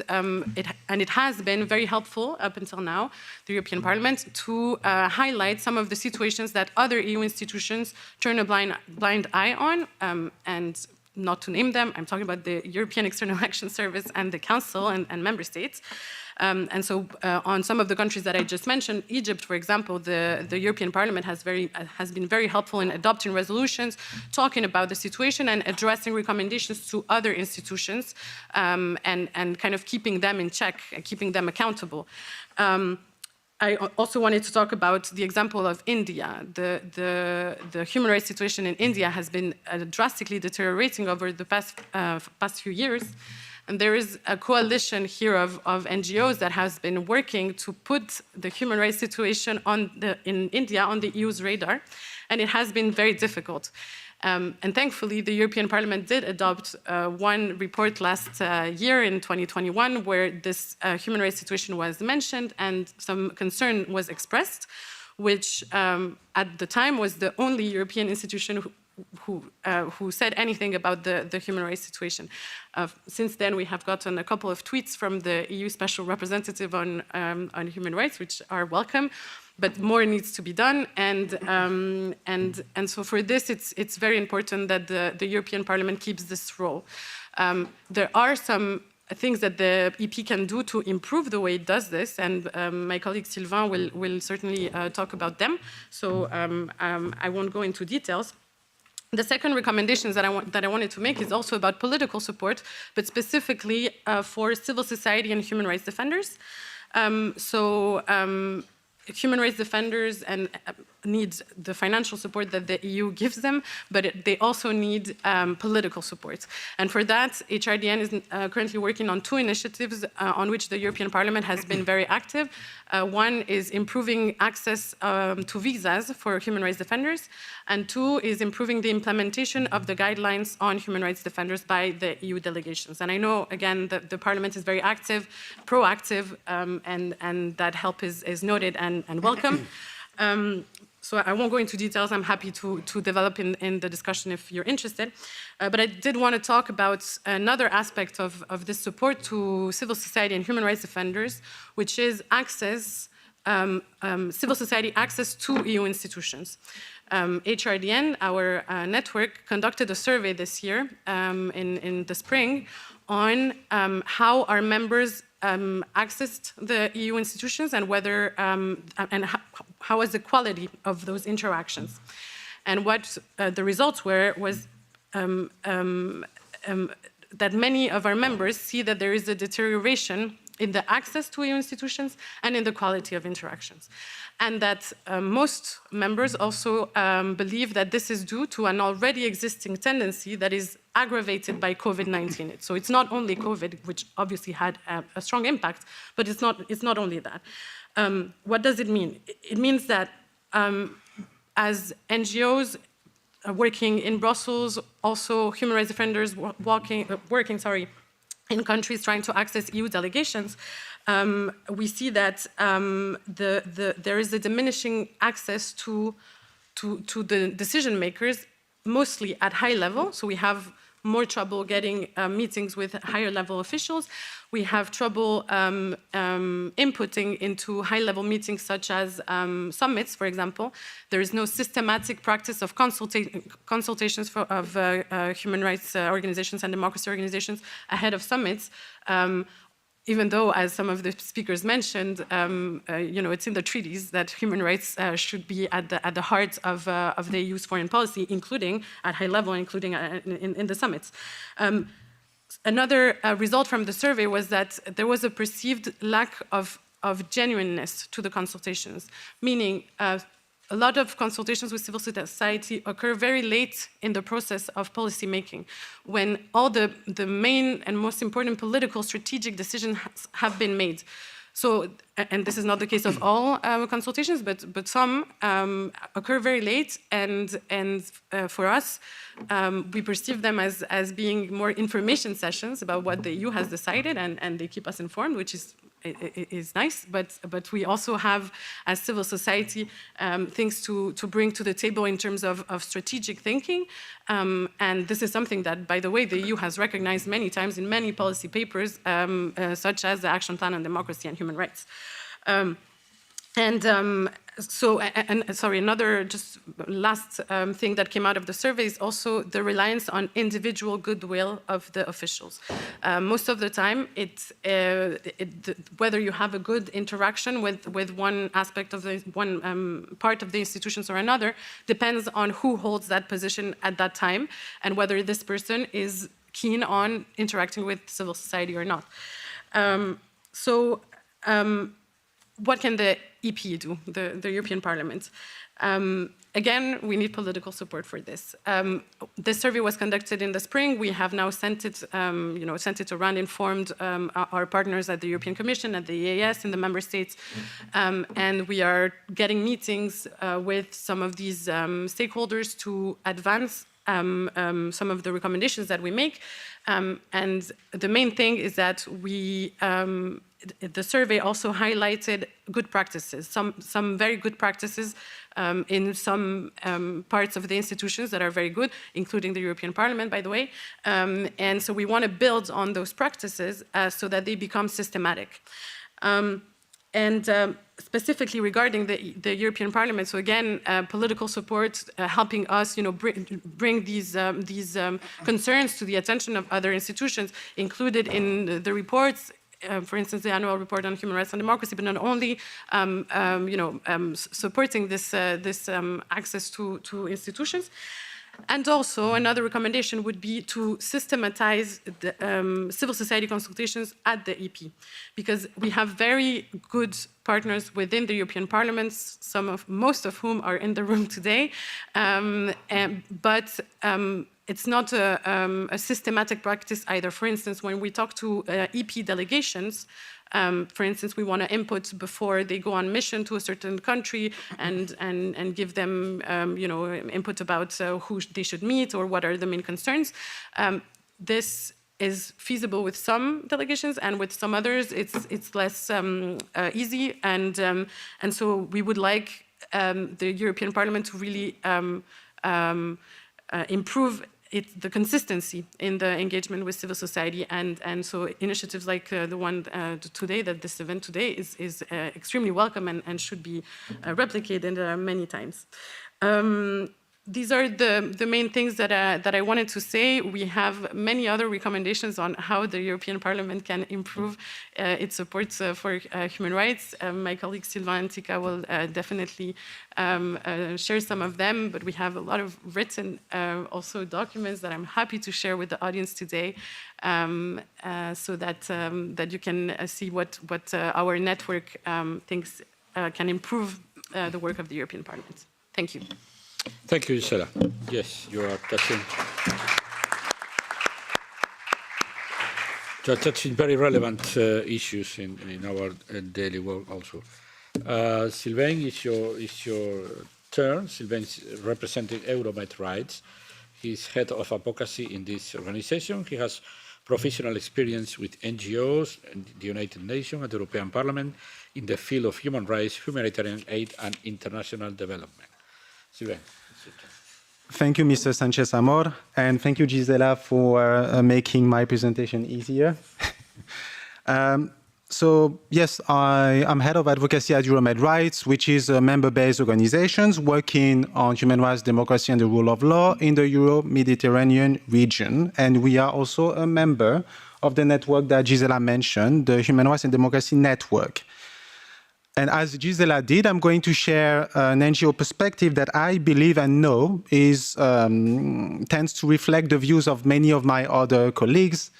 S7: it has been very helpful up until now, the European Parliament, to highlight some of the situations that other EU institutions turn a blind eye on, and not to name them, I'm talking about the European External Action Service and the Council and member states. And so on some of the countries that I just mentioned, Egypt, for example, the European Parliament has been very helpful in adopting resolutions, talking about the situation and addressing recommendations to other institutions, and kind of keeping them in check, keeping them accountable. I also wanted to talk about the example of India. The human rights situation in India has been drastically deteriorating over the past few years. And there is a coalition here of NGOs that has been working to put the human rights situation in India on the EU's radar. And it has been very difficult. And thankfully, the European Parliament did adopt one report last year in 2021 where this human rights situation was mentioned and some concern was expressed, which at the time was the only European institution who said anything about the human rights situation. Since then, we have gotten a couple of tweets from the EU Special Representative on human rights, which are welcome, but more needs to be done. And so for this, it's very important that the European Parliament keeps this role. There are some things that the EP can do to improve the way it does this, and my colleague Sylvain will certainly talk about them. So I won't go into details. The second recommendation that I wanted to make is also about political support, but specifically for civil society and human rights defenders. Human rights defenders need the financial support that the EU gives them, but they also need political support. And for that, HRDN is currently working on two initiatives on which the European Parliament has been very active. One is improving access to visas for human rights defenders, and two is improving the implementation of the guidelines on human rights defenders by the EU delegations. And I know, again, that the Parliament is very active, proactive, and that help is noted and welcome. So I won't go into details. I'm happy to develop in the discussion if you're interested. But I did want to talk about another aspect of this support to civil society and human rights defenders, which is access, civil society access to EU institutions. HRDN, our network, conducted a survey this year in the spring on how our members accessed the EU institutions and whether and how was the quality of those interactions. And what the results were was that many of our members see that there is a deterioration in the access to EU institutions and in the quality of interactions. And that most members also believe that this is due to an already existing tendency that is aggravated by COVID-19. So it's not only COVID, which obviously had a strong impact, but it's not only that. What does it mean? It means that as NGOs working in Brussels, also human rights defenders working in countries trying to access EU delegations, we see that there is a diminishing access to the decision makers, mostly at high level. So we have more trouble getting meetings with higher level officials. We have trouble inputting into high-level meetings such as summits, for example. There is no systematic practice of consultations of human rights organizations and democracy organizations ahead of summits. Even though, as some of the speakers mentioned, it's in the treaties that human rights should be at the heart of the EU's foreign policy, including at high level, including in the summits. Another result from the survey was that there was a perceived lack of genuineness to the consultations, meaning a lot of consultations with civil society occur very late in the process of policy making, when all the main and most important political strategic decisions have been made. So, and this is not the case of all consultations, but some occur very late, and for us, we perceive them as being more information sessions about what the EU has decided, and they keep us informed, which is nice, but we also have, as civil society, things to bring to the table in terms of strategic thinking. And this is something that, by the way, the EU has recognized many times in many policy papers, such as the Action Plan on Democracy and Human Rights. Another just last thing that came out of the survey is also the reliance on individual goodwill of the officials. Most of the time, whether you have a good interaction with one aspect of the part of the institutions or another depends on who holds that position at that time and whether this person is keen on interacting with civil society or not. What can the EP do, the European Parliament? Again, we need political support for this. This survey was conducted in the spring. We have now sent it around, informed our partners at the European Commission, at the EAS, in the member states, and we are getting meetings with some of these stakeholders to advance some of the recommendations that we make. And the main thing is that the survey also highlighted good practices, some very good practices in some parts of the institutions that are very good, including the European Parliament, by the way. And so we want to build on those practices so that they become systematic. Specifically regarding the European Parliament, so again, political support helping us, bring these concerns to the attention of other institutions, included in the reports. For instance, the annual report on human rights and democracy, but not only supporting this access to institutions. And also, another recommendation would be to systematize the civil society consultations at the EP, because we have very good partners within the European Parliament, most of whom are in the room today, but it's not a systematic practice either. For instance, when we talk to EP delegations, for instance, we want to input before they go on mission to a certain country and give them input about who they should meet or what are the main concerns. This is feasible with some delegations, and with some others it's less easy, and so we would like the European Parliament to really improve the consistency in the engagement with civil society, and so initiatives like the one today, this event today, is extremely welcome and should be replicated many times. These are the main things that I wanted to say. We have many other recommendations on how the European Parliament can improve its support for human rights. My colleague Sylvain and Tika will definitely share some of them, but we have a lot of written also documents that I'm happy to share with the audience today, so that you can see what our network thinks can improve the work of the European Parliament. Thank you.
S1: Thank you, Gisela. Yes, you are touching. You are touching very relevant issues in our daily work also. Sylvain, it's your turn. Sylvain is representing Euromed Rights. He's head of advocacy in this organization. He has professional experience with NGOs, and the United Nations, and the European Parliament in the field of human rights, humanitarian aid, and international development. Sylvain.
S8: Thank you, Mr. Sanchez Amor, and thank you, Gisela, for making my presentation easier. So yes, I'm head of advocacy at Euromed Rights, which is a member-based organization working on human rights, democracy, and the rule of law in the Euro-Mediterranean region. And we are also a member of the network that Gisela mentioned, the Human Rights and Democracy Network. And as Gisela did, I'm going to share an NGO perspective that I believe and know is tends to reflect the views of many of my other colleagues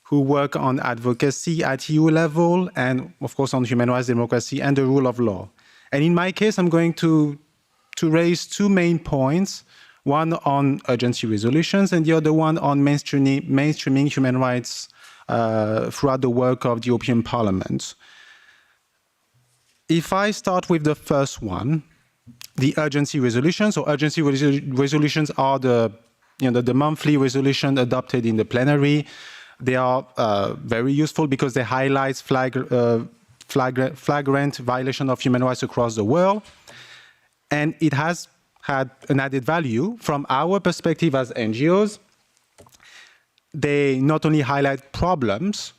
S8: who work on advocacy at EU level and, of course, on human rights, democracy, and the rule of law. And in my case, I'm going to raise two main points, one on urgency resolutions and the other one on mainstreaming human rights throughout the work of the European Parliament. If I start with the first one, the urgency resolutions, so urgency resolutions are the monthly resolution adopted in the plenary. They are very useful because they highlight flagrant violation of human rights across the world. And it has had an added value from our perspective as NGOs. They not only highlight problems,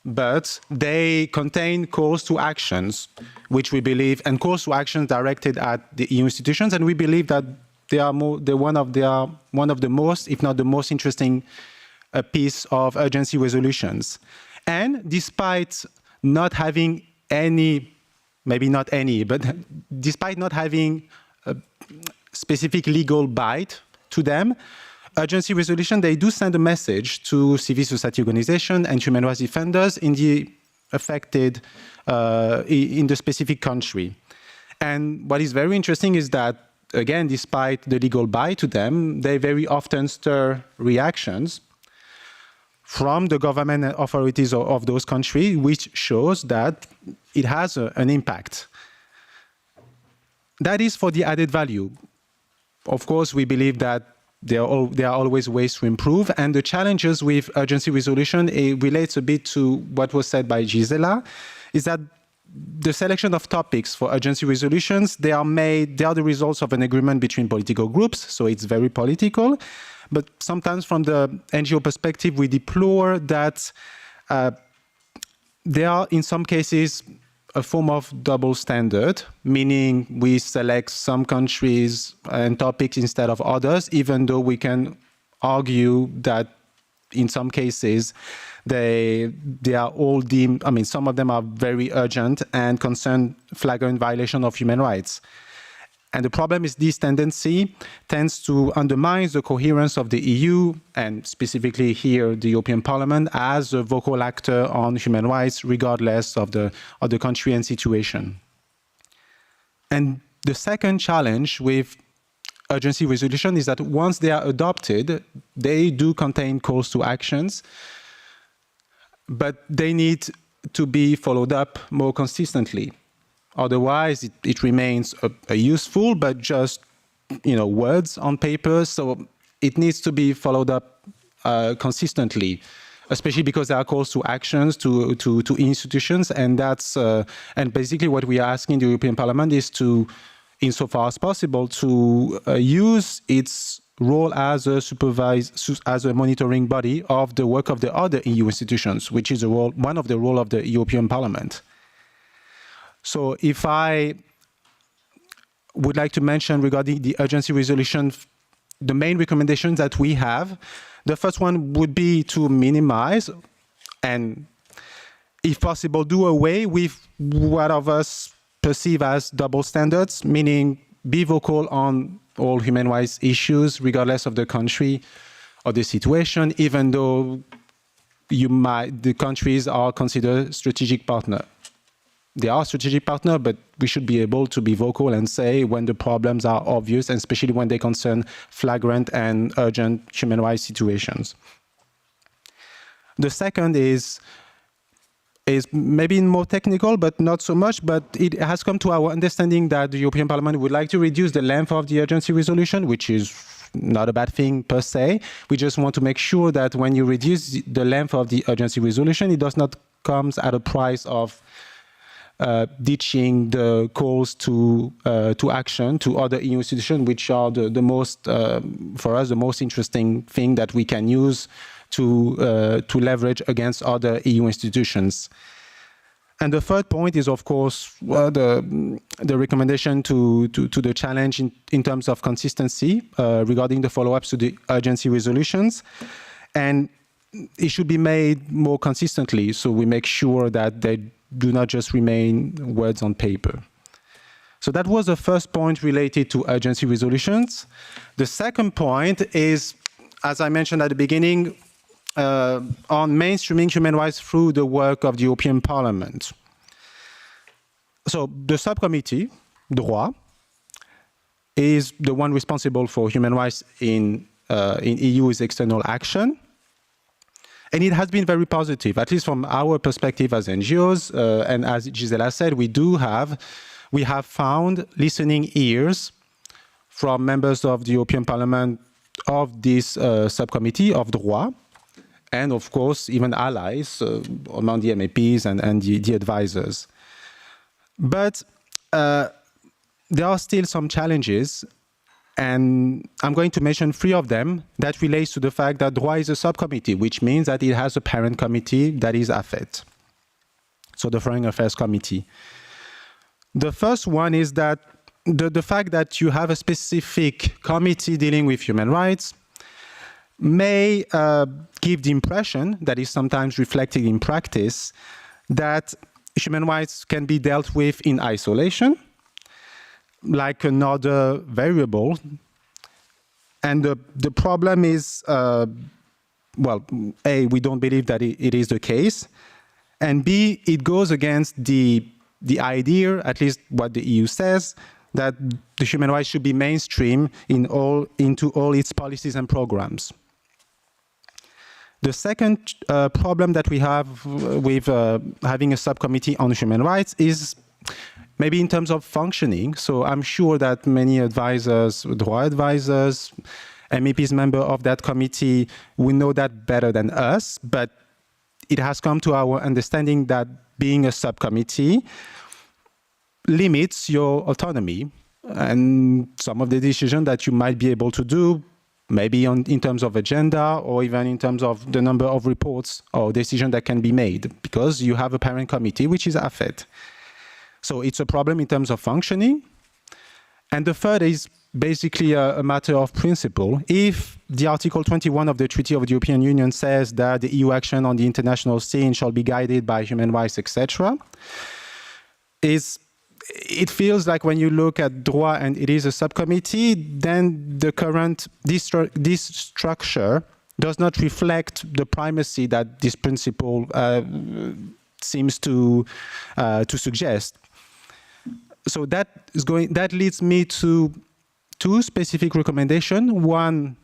S8: but they contain calls to actions, which we believe, and calls to actions directed at the EU institutions. And we believe that they are one of the most, if not the most interesting a piece of urgency resolutions. And despite not having any, maybe not any, but despite not having a specific legal bite to them, urgency resolution, they do send a message to civil society organizations and human rights defenders in the affected, in the specific country. And what is very interesting is that, again, despite the legal bite to them, they very often stir reactions from the government authorities of those countries, which shows that it has an impact. That is for the added value. Of course, we believe that there are always ways to improve, and the challenges with urgency resolution, it relates a bit to what was said by Gisela, is that the selection of topics for urgency resolutions, they are the results of an agreement between political groups, so it's very political. But sometimes from the NGO perspective, we deplore that there are, in some cases, a form of double standard, meaning we select some countries and topics instead of others, even though we can argue that in some cases, they are all deemed, some of them are very urgent and concern flagrant violation of human rights. And the problem is this tendency tends to undermine the coherence of the EU, and specifically here, the European Parliament, as a vocal actor on human rights, regardless of the country and situation. And the second challenge with urgency resolution is that once they are adopted, they do contain calls to actions, but they need to be followed up more consistently. Otherwise, it remains a useful, but just words on paper. So it needs to be followed up consistently, especially because there are calls to actions to institutions, and that's and basically what we are asking the European Parliament is to, insofar as possible, to use its role as a monitoring body of the work of the other EU institutions, which is one of the role of the European Parliament. So if I would like to mention regarding the urgency resolution, the main recommendations that we have, the first one would be to minimize and, if possible, do away with what of us perceive as double standards, meaning be vocal on all human rights issues, regardless of the country or the situation, even though the countries are considered strategic partner. They are strategic partner, but we should be able to be vocal and say when the problems are obvious, and especially when they concern flagrant and urgent human rights situations. The second is maybe more technical, but not so much, but it has come to our understanding that the European Parliament would like to reduce the length of the urgency resolution, which is not a bad thing per se. We just want to make sure that when you reduce the length of the urgency resolution, it does not come at a price of ditching the calls to action to other EU institutions, which are the most, for us, the most interesting thing that we can use to leverage against other EU institutions. And the third point is, of course, the recommendation to the challenge in terms of consistency regarding the follow-ups to the urgency resolutions. And it should be made more consistently, so we make sure that they do not just remain words on paper. So that was the first point related to urgency resolutions. The second point is, as I mentioned at the beginning, on mainstreaming human rights through the work of the European Parliament. So the subcommittee, Droit, is the one responsible for human rights in EU's external action. And it has been very positive, at least from our perspective as NGOs. And as Gisela said, we have found listening ears from members of the European Parliament of this subcommittee of Droit, and of course, even allies among the MEPs and the advisors. But there are still some challenges, and I'm going to mention 3 of them that relates to the fact that Droit is a subcommittee, which means that it has a parent committee that is AFET, so the Foreign Affairs Committee. The first one is that the fact that you have a specific committee dealing with human rights may give the impression, that is sometimes reflected in practice, that human rights can be dealt with in isolation, like another variable. And the problem is, well, A, we don't believe that it is the case, and B, it goes against the idea, at least what the EU says, that the human rights should be mainstream into all its policies and programs. The second problem that we have with having a subcommittee on human rights is maybe in terms of functioning. So I'm sure that many advisors, Droit advisors, MEPs member of that committee will know that better than us, but it has come to our understanding that being a subcommittee limits your autonomy, and some of the decisions that you might be able to do, maybe in terms of agenda or even in terms of the number of reports or decisions that can be made, because you have a parent committee, which is AFET. So it's a problem in terms of functioning. And the third is basically a matter of principle. If the Article 21 of the Treaty of the European Union says that the EU action on the international scene shall be guided by human rights, etc., it feels like when you look at Droit and it is a subcommittee, then this structure does not reflect the primacy that this principle seems to suggest. So that leads me to 2 specific recommendations. One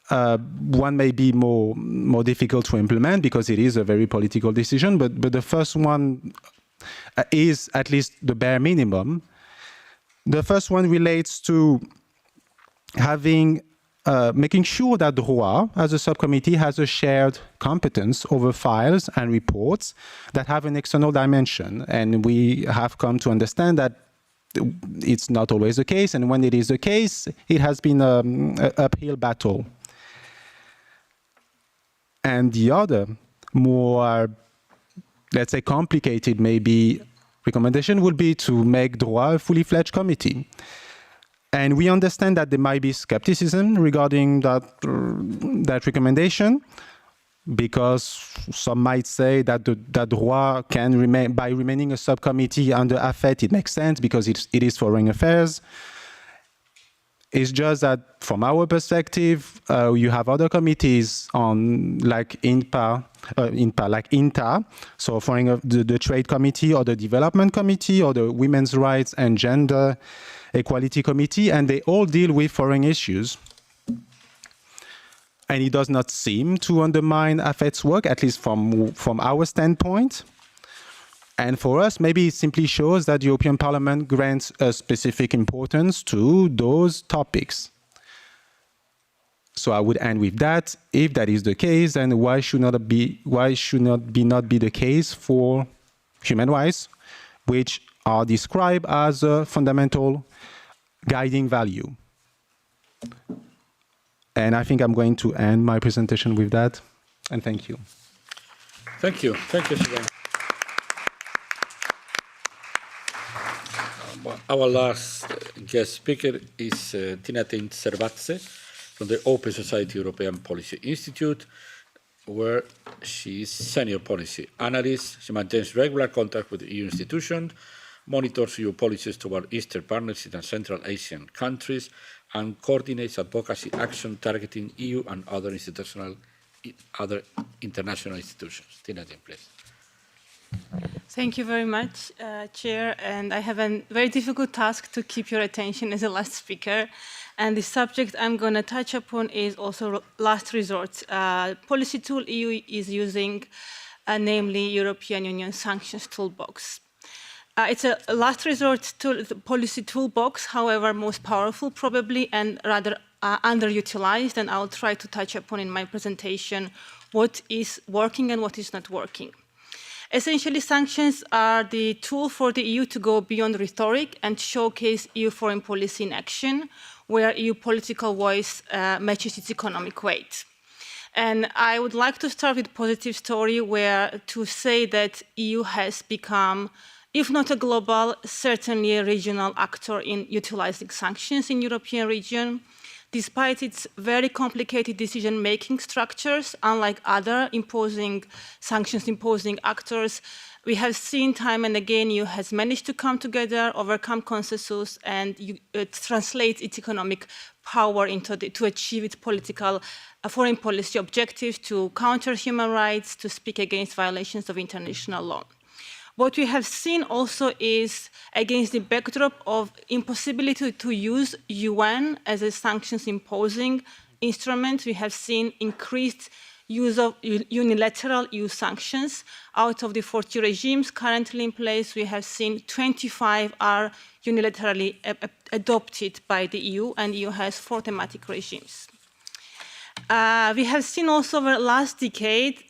S8: may be more difficult to implement because it is a very political decision, but the first one is at least the bare minimum. The first one relates to making sure that Droit, as a subcommittee, has a shared competence over files and reports that have an external dimension. And we have come to understand that it's not always the case, and when it is the case, it has been an uphill battle. And the other, more, let's say, complicated maybe recommendation would be to make Droit a fully fledged committee. And we understand that there might be skepticism regarding that recommendation, because some might say that that Droit can remain, by remaining a subcommittee under AFET, it makes sense because it is foreign affairs. It's just that from our perspective, you have other committees on like INTA, so the Trade Committee or the Development Committee or the Women's Rights and Gender Equality Committee, and they all deal with foreign issues. And it does not seem to undermine AFET's work, at least from our standpoint. And for us, maybe it simply shows that the European Parliament grants a specific importance to those topics. So I would end with that. If that is the case, then why should not be the case for human rights, which are described as a fundamental guiding value? And I think I'm going to end my presentation with that. And thank you.
S1: Thank you. Thank you, Sylvain. Our last guest speaker is Tinatin Servatse from the Open Society European Policy Institute, where she is senior policy analyst. She maintains regular contact with EU institutions, monitors EU policies toward Eastern partnership and Central Asian countries, and coordinates advocacy action targeting EU and other international institutions. Tinatin, please.
S9: Thank you very much, Chair. And I have a very difficult task to keep your attention as a last speaker. And the subject I'm going to touch upon is also last resort. Policy tool EU is using, namely European Union Sanctions Toolbox. It's a last resort tool, policy toolbox, however, most powerful probably and rather underutilized. And I'll try to touch upon in my presentation what is working and what is not working. Essentially, sanctions are the tool for the EU to go beyond rhetoric and showcase EU foreign policy in action, where EU political voice matches its economic weight. And I would like to start with a positive story where to say that EU has become, if not a global, certainly a regional actor in utilizing sanctions in European region. Despite its very complicated decision-making structures, unlike other sanctions-imposing actors, we have seen time and again EU has managed to come together, overcome consensus, and translate its economic power to achieve its foreign policy objectives, to counter human rights, to speak against violations of international law. What we have seen also is, against the backdrop of impossibility to use UN as a sanctions-imposing instrument, we have seen increased use of unilateral EU sanctions. Out of the 40 regimes currently in place, we have seen 25 are unilaterally adopted by the EU, and EU has 4 thematic regimes. We have seen also over the last decade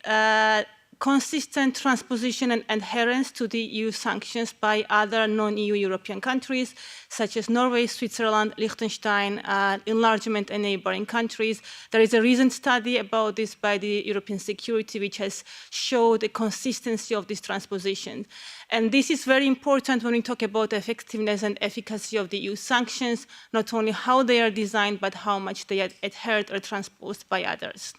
S9: consistent transposition and adherence to the EU sanctions by other non-EU European countries, such as Norway, Switzerland, Liechtenstein, enlargement and neighboring countries. There is a recent study about this by the European Security, which has showed the consistency of this transposition. And this is very important when we talk about effectiveness and efficacy of the EU sanctions, not only how they are designed, but how much they are adhered or transposed by others.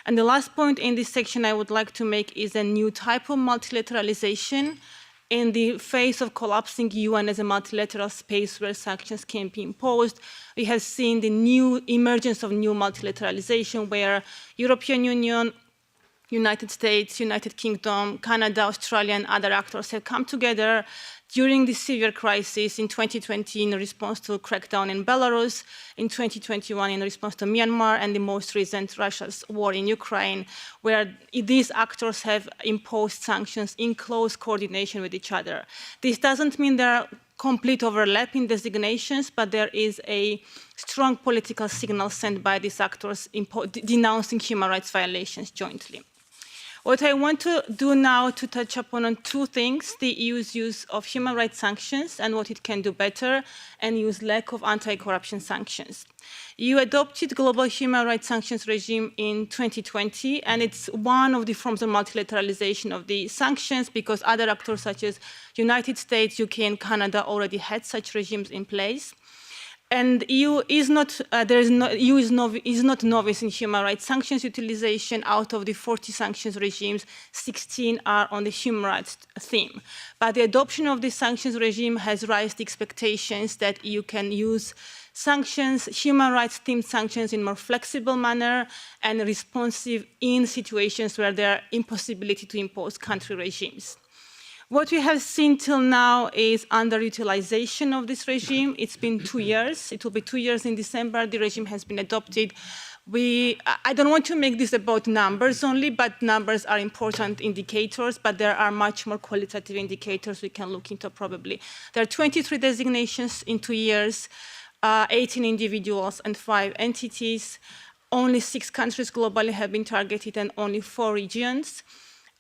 S9: And the last point in this section I would like to make is a new type of multilateralization in the face of collapsing UN as a multilateral space where sanctions can be imposed. We have seen the new emergence of new multilateralization where European Union, United States, United Kingdom, Canada, Australia, and other actors have come together during this severe crisis in 2020 in response to a crackdown in Belarus, in 2021 in response to Myanmar, and the most recent Russia's war in Ukraine, where these actors have imposed sanctions in close coordination with each other. This doesn't mean there are complete overlap in designations, but there is a strong political signal sent by these actors denouncing human rights violations jointly. What I want to do now to touch upon on 2 things, the EU's use of human rights sanctions and what it can do better, and EU's lack of anti-corruption sanctions. EU adopted global human rights sanctions regime in 2020, and it's one of the forms of multilateralization of the sanctions because other actors such as United States, UK, and Canada already had such regimes in place. And EU is not novice in human rights sanctions utilization. Out of the 40 sanctions regimes, 16 are on the human rights theme. But the adoption of this sanctions regime has raised expectations that EU can use sanctions, human rights themed sanctions in a more flexible manner and responsive in situations where there are impossibility to impose country regimes. What we have seen till now is underutilization of this regime. It's been 2 years. It will be 2 years in December. The regime has been adopted. I don't want to make this about numbers only, but numbers are important indicators, but there are much more qualitative indicators we can look into probably. There are 23 designations in 2 years, 18 individuals and 5 entities. Only 6 countries globally have been targeted and only 4 regions.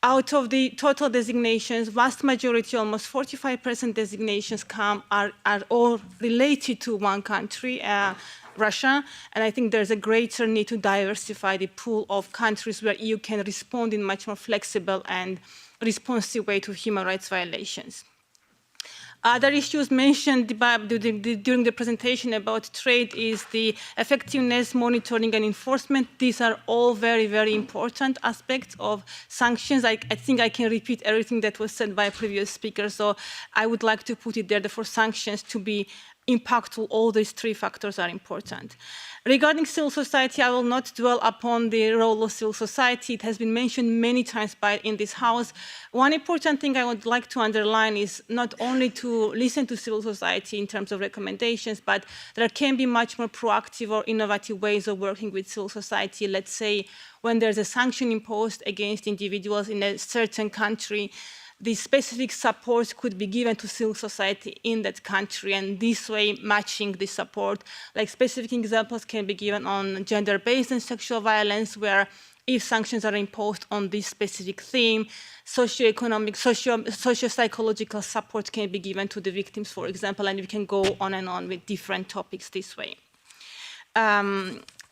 S9: Out of the total designations, vast majority, almost 45% designations are all related to one country, Russia, and I think there's a greater need to diversify the pool of countries where EU can respond in much more flexible and responsive way to human rights violations. Other issues mentioned during the presentation about trade is the effectiveness, monitoring, and enforcement. These are all very, very important aspects of sanctions. I think I can repeat everything that was said by a previous speaker, so I would like to put it there that for sanctions to be impactful, all these three factors are important. Regarding civil society, I will not dwell upon the role of civil society. It has been mentioned many times in this House. One important thing I would like to underline is not only to listen to civil society in terms of recommendations, but there can be much more proactive or innovative ways of working with civil society. Let's say when there's a sanction imposed against individuals in a certain country, the specific support could be given to civil society in that country, and this way matching the support. Like specific examples can be given on gender-based and sexual violence, where if sanctions are imposed on this specific theme, socio-economic, socio-psychological support can be given to the victims, for example, and we can go on and on with different topics this way.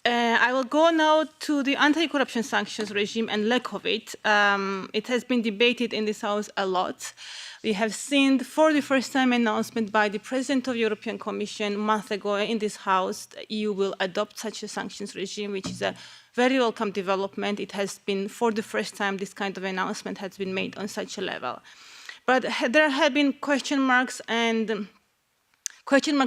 S9: I will go now to the anti-corruption sanctions regime and lack of it. It has been debated in this House a lot. We have seen for the first time an announcement by the President of the European Commission a month ago in this House that the EU will adopt such a sanctions regime, which is a very welcome development. It has been for the first time this kind of announcement has been made on such a level. But there have been question marks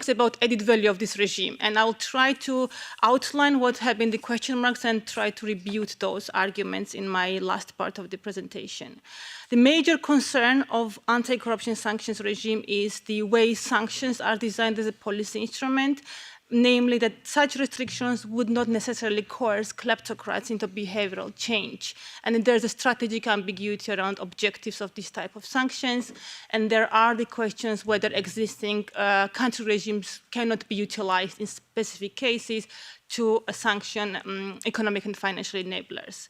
S9: about added value of this regime. And I'll try to outline what have been the question marks and try to rebut those arguments in my last part of the presentation. The major concern of anti-corruption sanctions regime is the way sanctions are designed as a policy instrument, namely that such restrictions would not necessarily coerce kleptocrats into behavioral change. And there's a strategic ambiguity around objectives of this type of sanctions. And there are the questions whether existing country regimes cannot be utilized in specific cases to sanction economic and financial enablers.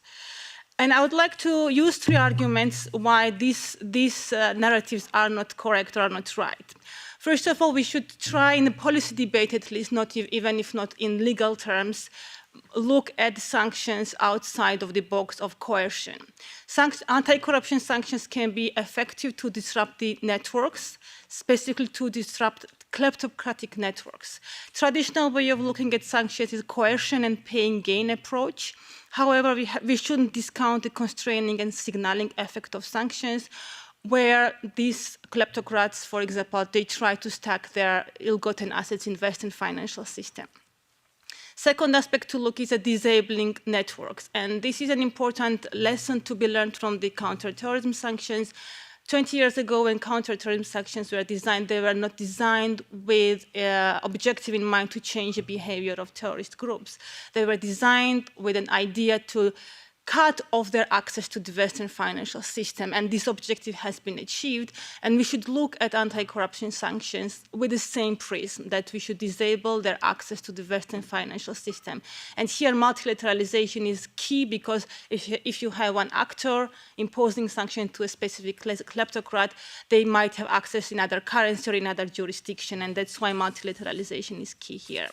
S9: And I would like to use three arguments why these narratives are not correct or are not right. First of all, we should try in the policy debate, at least, even if not in legal terms, look at sanctions outside of the box of coercion. Anti-corruption sanctions can be effective to disrupt the networks, specifically to disrupt kleptocratic networks. Traditional way of looking at sanctions is coercion and paying gain approach. However, we shouldn't discount the constraining and signaling effect of sanctions, where these kleptocrats, for example, they try to stack their ill-gotten assets in the Western financial system. Second aspect to look is at disabling networks. And this is an important lesson to be learned from the counterterrorism sanctions. 20 years ago, when counterterrorism sanctions were designed, they were not designed with objective in mind to change the behavior of terrorist groups. They were designed with an idea to cut off their access to the Western financial system, and this objective has been achieved, and we should look at anti-corruption sanctions with the same prism, that we should disable their access to the Western financial system. And here multilateralization is key, because if you have one actor imposing sanctions to a specific kleptocrat, they might have access in other currency or in other jurisdiction, and that's why multilateralization is key here.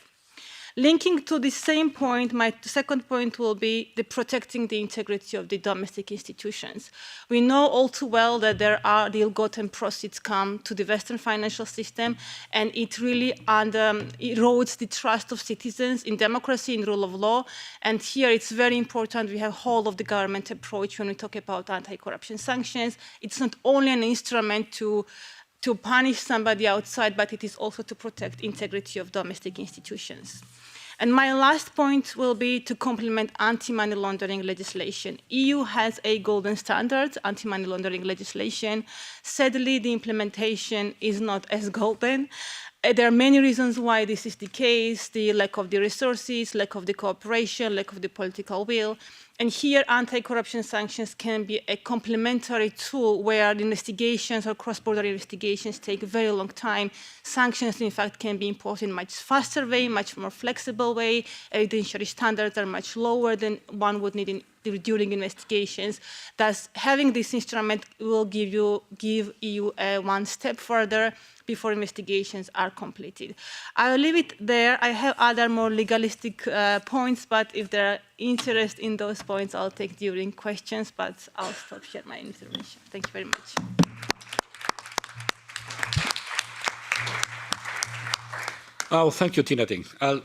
S9: Linking to the same point, my second point will be the protecting the integrity of the domestic institutions. We know all too well that there are the ill-gotten proceeds come to the Western financial system, and it really erodes the trust of citizens in democracy, in rule of law. And here it's very important we have whole of the government approach when we talk about anti-corruption sanctions. It's not only an instrument to punish somebody outside, but it is also to protect integrity of domestic institutions. And my last point will be to complement anti-money laundering legislation. EU has a golden standard, anti-money laundering legislation. Sadly, the implementation is not as golden. There are many reasons why this is the case: the lack of the resources, lack of the cooperation, lack of the political will. And here, anti-corruption sanctions can be a complementary tool where the investigations or cross-border investigations take a very long time. Sanctions, in fact, can be imposed in a much faster way, much more flexible way. Evidentiary standards are much lower than one would need in during investigations. Thus, having this instrument will give EU one step further before investigations are completed. I'll leave it there. I have other more legalistic points, but if there are interest in those points, I'll take during questions, but I'll stop here my intervention. Thank you very much.
S1: Oh, thank you, Tina Ting. I'll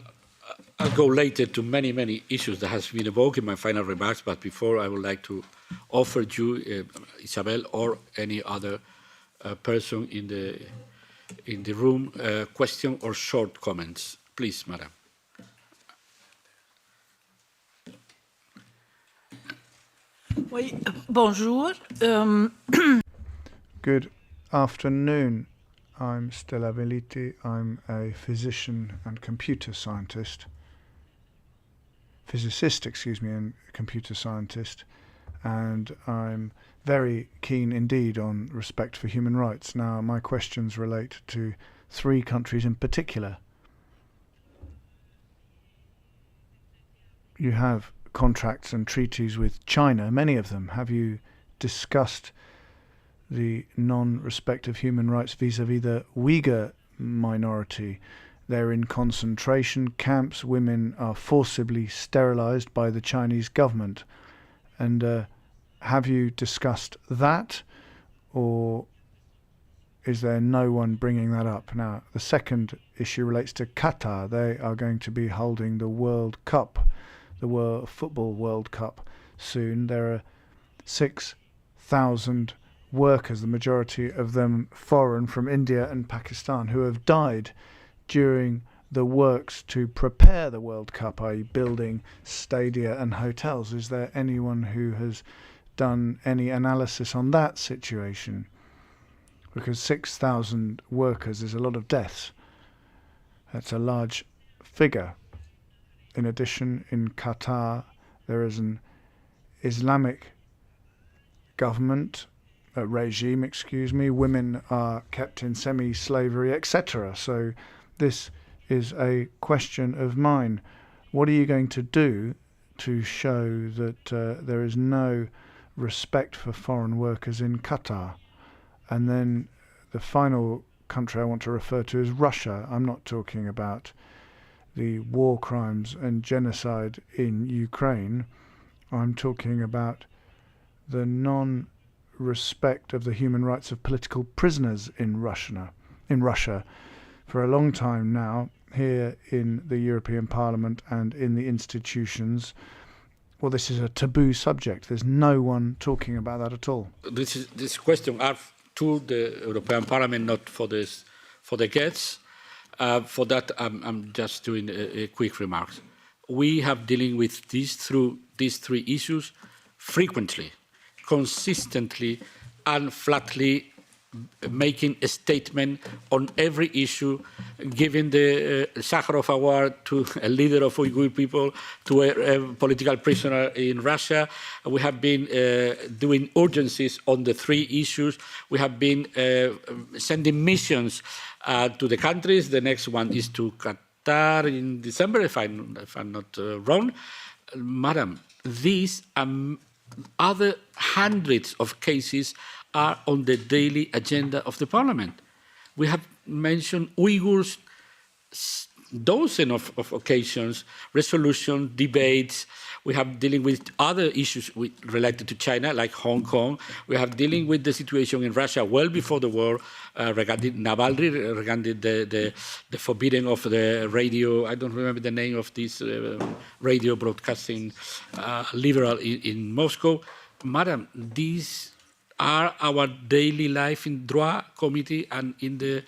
S1: go later to many issues that has been evoked in my final remarks, but before I would like to offer you, Isabel, or any other person in the room, question or short comments. Please, madam.
S10: Oui, bonjour.
S3: Good afternoon. I'm Stella Veliti. I'm a physicist, and computer scientist, and computer scientist, and I'm very keen indeed on respect for human rights. Now, my questions relate to 3 countries in particular. You have contracts and treaties with China, many of them. Have you discussed the non-respect of human rights vis-à-vis the Uyghur minority? They're in concentration camps. Women are forcibly sterilized by the Chinese government. And have you discussed that, or is there no one bringing that up? Now, the second issue relates to Qatar. They are going to be holding the World Cup, the World Football World Cup soon. There are 6,000 workers, the majority of them foreign, from India and Pakistan, who have died during the works to prepare the World Cup, i.e. building stadia and hotels. Is there anyone who has done any analysis on that situation? Because 6,000 workers is a lot of deaths. That's a large figure. In addition, in Qatar, there is an Islamic government, regime, women are kept in semi-slavery, etc. So this is a question of mine. What are you going to do to show that there is no respect for foreign workers in Qatar? And then the final country I want to refer to is Russia. I'm not talking about the war crimes and genocide in Ukraine. I'm talking about the non-respect of the human rights of political prisoners in Russia. For a long time now, here in the European Parliament and in the institutions, well, this is a taboo subject. There's no one talking about that at all.
S1: This question are to the European Parliament, not for the guests. For that, I'm just doing a quick remarks. We have dealing with these 3 issues frequently, consistently, and flatly, making a statement on every issue, giving the Sakharov Award to a leader of Uyghur people, to a political prisoner in Russia. We have been doing urgencies on the 3 issues. We have been sending missions to the countries. The next one is to Qatar in December, if I'm not wrong. Madam, these other hundreds of cases are on the daily agenda of the Parliament. We have mentioned Uyghurs dozens of occasions, resolutions, debates. We have dealing with other issues related to China, like Hong Kong. We have dealing with the situation in Russia well before the war, regarding Navalny, regarding the forbidding of the radio. I don't remember the name of this radio broadcasting liberal in Moscow. Madam, these are our daily life in DROA committee and in the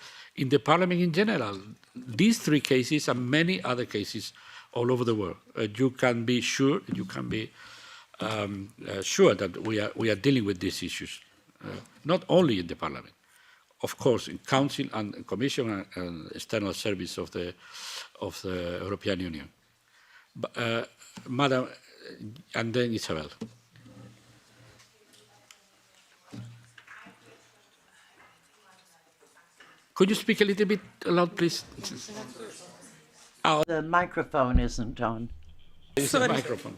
S1: Parliament in general. These 3 cases and many other cases all over the world. You can be sure that we are dealing with these issues, not only in the Parliament, of course, in Council and Commission and External Service of the European Union. But, Madam, and then Isabel. Could you speak a little bit loud, please?
S10: The microphone isn't on.
S1: It's a microphone.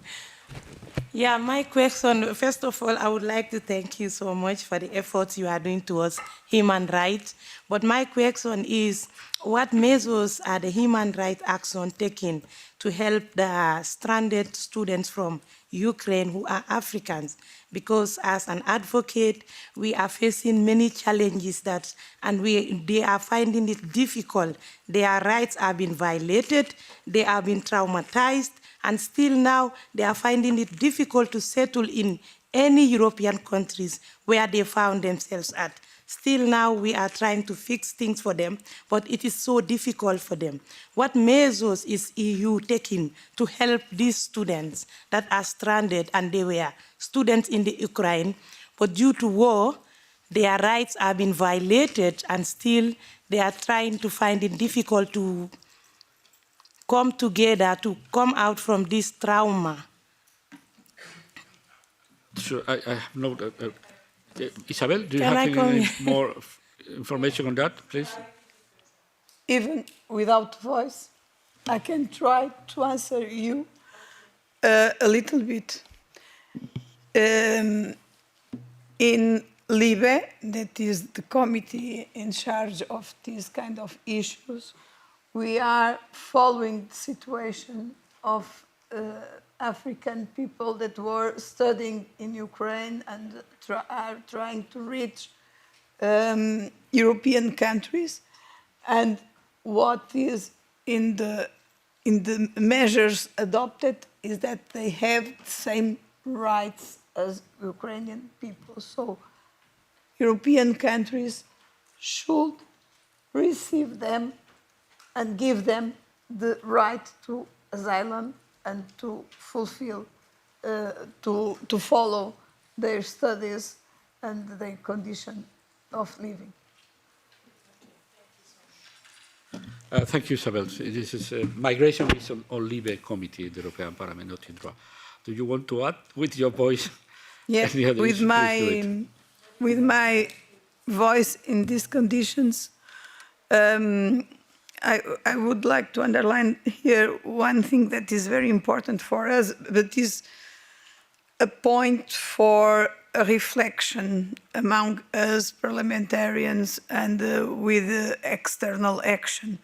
S10: Yeah, my question, first of all, I would like to thank you so much for the efforts you are doing towards human rights. But my question is, what measures are the human rights action taking to help the stranded students from Ukraine who are Africans? Because as an advocate, we are facing many challenges they are finding it difficult. Their rights are being violated, they are being traumatized, and still now they are finding it difficult to settle in any European countries where they found themselves at. Still now we are trying to fix things for them, but it is so difficult for them. What measures is EU taking to help these students that are stranded, and they were students in the Ukraine, but due to war, their rights are being violated, and still they are trying to find it difficult to come together, to come out from this trauma?
S1: Sure, I have no. Isabel, do you
S10: Can
S1: have
S10: I come
S1: any
S10: in?
S1: more information on that, please?
S11: Even without voice, I can try to answer you a little bit. In LIBE, that is the committee in charge of these kind of issues, we are following the situation of African people that were studying in Ukraine and are trying to reach European countries. And what is in the measures adopted is that they have the same rights as Ukrainian people. So European countries should receive them and give them the right to asylum and to fulfill, to follow their studies and their condition of living.
S1: Thank you, Isabel. This is migration is on LIBE committee, the European Parliament, not in DRA. Do you want to add with your voice?
S11: Yes, with my voice in these conditions, I would like to underline here one thing that is very important for us, but is a point for a reflection among us parliamentarians and with external action.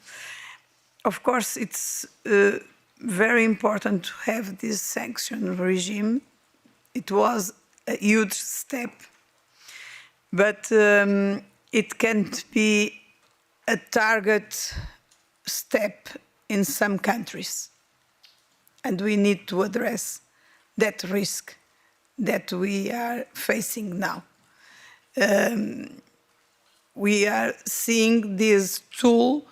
S11: Of course, it's very important to have this sanction regime. It was a huge step, but it can't be a target step in some countries. And we need to address that risk that we are facing now. We are seeing this tool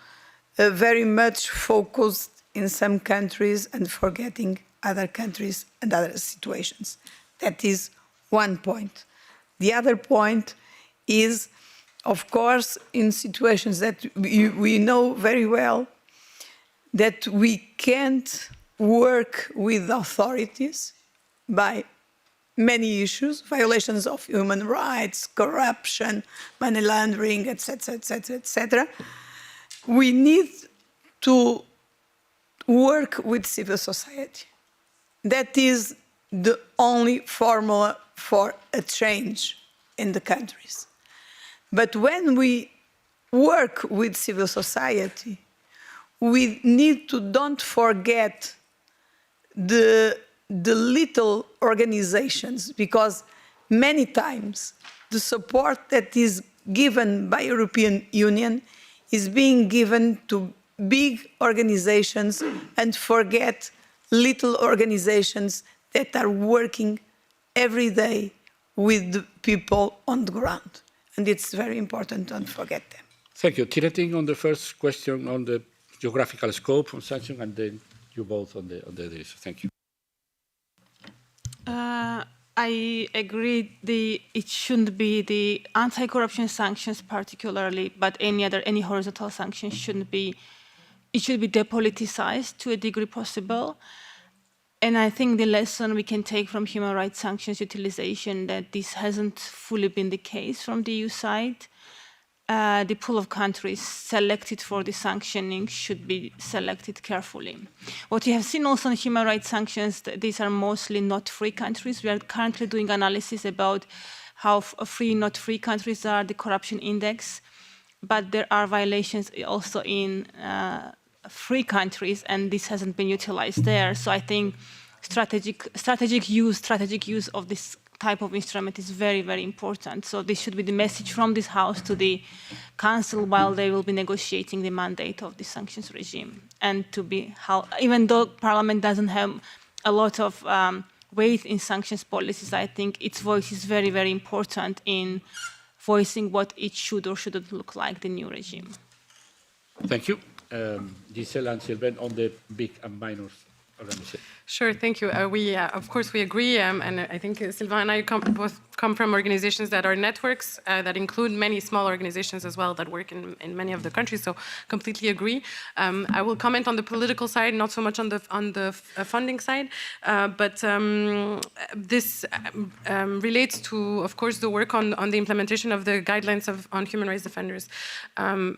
S11: very much focused in some countries and forgetting other countries and other situations. That is one point. The other point is, of course, in situations that we know very well, that we can't work with authorities by many issues, violations of human rights, corruption, money laundering, etc., etc., etc. We need to work with civil society. That is the only formula for a change in the countries. But when we work with civil society, we need to don't forget the little organizations, because many times the support that is given by European Union is being given to big organizations and forget little organizations that are working every day with the people on the ground. And it's very important, don't forget them.
S1: Thank you. Tirething on the first question on the geographical scope of sanctions, and then you both on the other issue. Thank you.
S9: I agree it shouldn't be the anti-corruption sanctions particularly, but any horizontal sanctions shouldn't be, it should be depoliticized to a degree possible. And I think the lesson we can take from human rights sanctions utilization, that this hasn't fully been the case from the EU side. the pool of countries selected for the sanctioning should be selected carefully. What you have seen also in human rights sanctions, these are mostly not free countries. We are currently doing analysis about how free, not free countries are, the corruption index, but there are violations also in free countries, and this hasn't been utilized there. So I think strategic use of this type of instrument is very, very important. So this should be the message from this House to the Council while they will be negotiating the mandate of the sanctions regime. And to be how, even though Parliament doesn't have a lot of weight in sanctions policies, I think its voice is very, very important in voicing what it should or shouldn't look like, the new regime.
S1: Thank you. Gisela and Sylvain on the big and minor organizations.
S7: Sure, thank you. Of course, we agree, and I think Sylvain and I both come from organizations that are networks that include many small organizations as well that work in many of the countries. So, completely agree. I will comment on the political side, not so much on the funding side, but this relates to, of course, the work on the implementation of the guidelines on human rights defenders,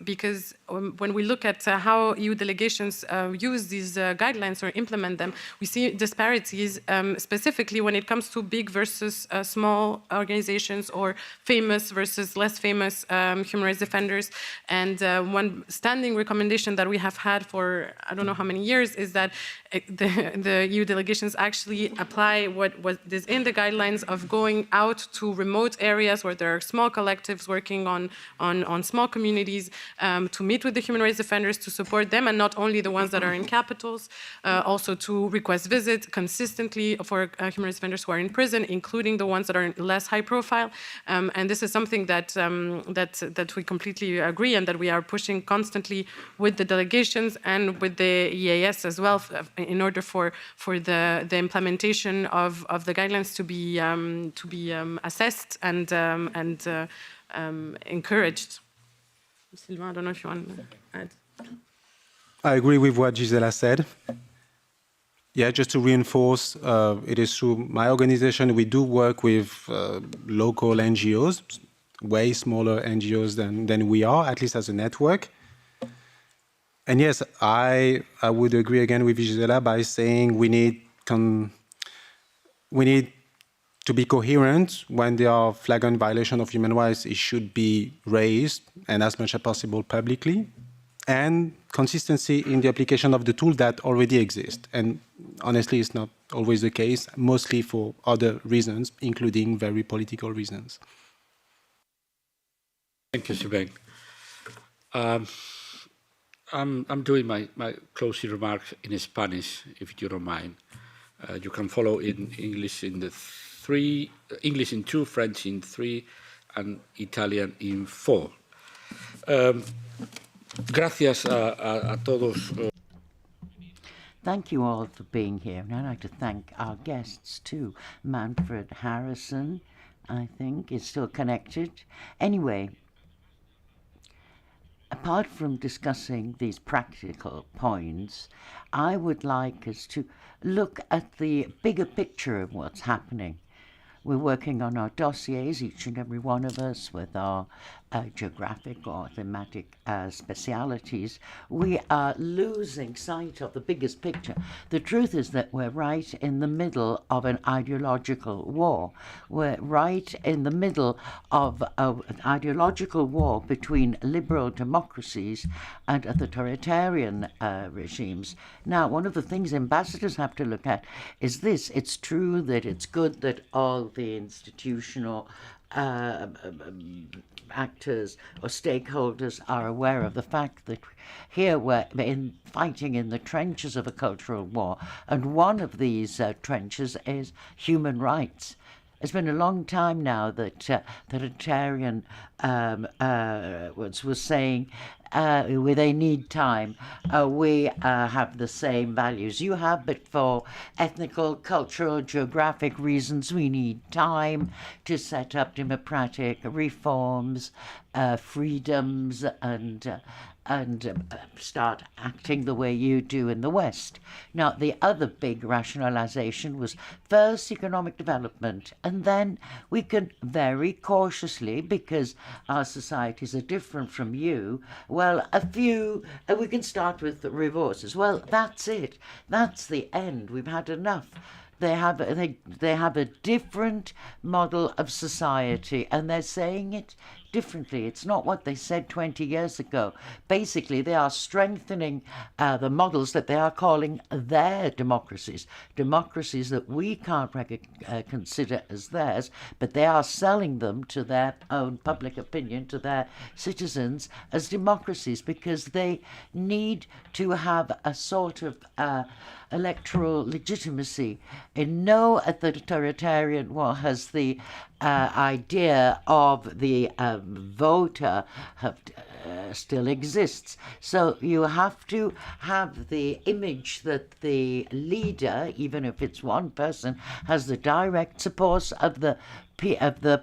S7: because when we look at how EU delegations use these guidelines or implement them, we see disparities, specifically when it comes to big versus small organizations or famous versus less famous human rights defenders. And one standing recommendation that we have had for I don't know how many years is that the EU delegations actually apply what is in the guidelines of going out to remote areas where there are small collectives working on small communities to meet with the human rights defenders, to support them, and not only the ones that are in capitals, also to request visits consistently for human rights defenders who are in prison, including the ones that are less high profile. And this is something that we completely agree and that we are pushing constantly with the delegations and with the EAS as well, in order for the implementation of the guidelines to be assessed and encouraged. Sylvain, I don't know if you want to add.
S8: I agree with what Gisela said. Yeah, just to reinforce, it is through my organization, we do work with local NGOs, way smaller NGOs than we are, at least as a network. And yes, I would agree again with Gisela by saying we need to be coherent when there are flagrant violations of human rights. It should be raised, and as much as possible publicly, and consistency in the application of the tool that already exists. And honestly, it's not always the case, mostly for other reasons, including very political reasons.
S1: Thank you, Sylvain. I'm doing my closing remarks in Spanish, if you don't mind. You can follow in English in the English in 2, French in 3, and Italian in 4. Gracias a todos.
S12: Thank you all for being here. And I'd like to thank our guests too. Manfred Harrison, I think, is still connected. Anyway, apart from discussing these practical points, I would like us to look at the bigger picture of what's happening. We're working on our dossiers, each and every one of us, with our geographic or thematic specialities. We are losing sight of the biggest picture. The truth is that we're right in the middle of an ideological war. We're right in the middle of an ideological war between liberal democracies and authoritarian regimes. Now, one of the things ambassadors have to look at is this. It's true that it's good that all the institutional actors or stakeholders are aware of the fact that here we're fighting in the trenches of a cultural war, and one of these trenches is human rights. It's been a long time now that authoritarian was saying they need time. We have the same values you have, but for ethnical, cultural, geographic reasons, we need time to set up democratic reforms, freedoms, and and start acting the way you do in the West. Now, the other big rationalization was first economic development, and then we can very cautiously, because our societies are different from you, well, we can start with the resources. Well, that's it. That's the end. We've had enough. They have a different model of society, and they're saying it differently. It's not what they said 20 years ago. Basically, they are strengthening the models that they are calling their democracies, democracies that we can't consider as theirs, but they are selling them to their own public opinion, to their citizens, as democracies, because they need to have a sort of electoral legitimacy. In no authoritarian war has the idea of the voter still exists. So you have to have the image that the leader, even if it's one person, has the direct support of the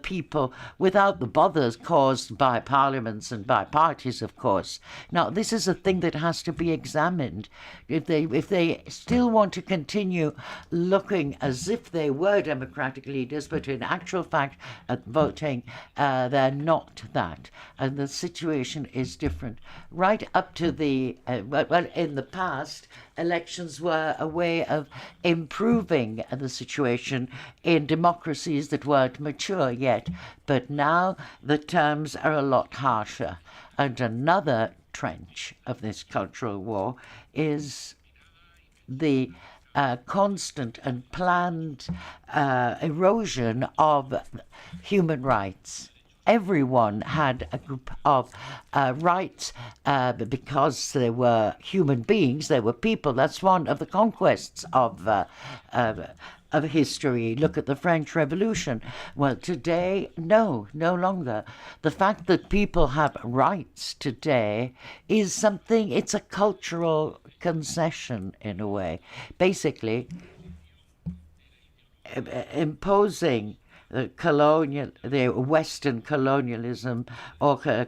S12: people without the bothers caused by parliaments and by parties, of course. Now, this is a thing that has to be examined. If they still want to continue looking as if they were democratic leaders, but in actual fact, at voting, they're not that. And the situation is different. Right up to in the past, elections were a way of improving the situation in democracies that weren't mature yet. But now the terms are a lot harsher. And another trench of this cultural war is the constant and planned erosion of human rights. Everyone had a group of rights because they were human beings, they were people. That's one of the conquests of history. Look at the French Revolution. Well, today, no longer. The fact that people have rights today is something, it's a cultural concession in a way. Basically, imposing the Western colonialism, or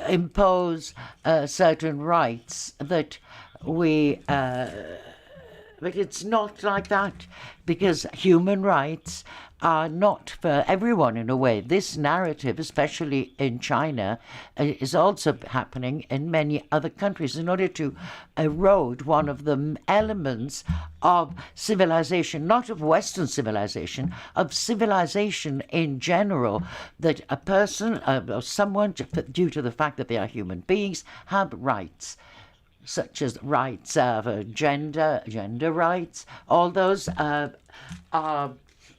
S12: impose certain rights that but it's not like that, because human rights are not for everyone in a way. This narrative, especially in China, is also happening in many other countries in order to erode one of the elements of civilization, not of Western civilization, of civilization in general, that a person or someone, due to the fact that they are human beings, have rights, such as rights of gender rights. All those are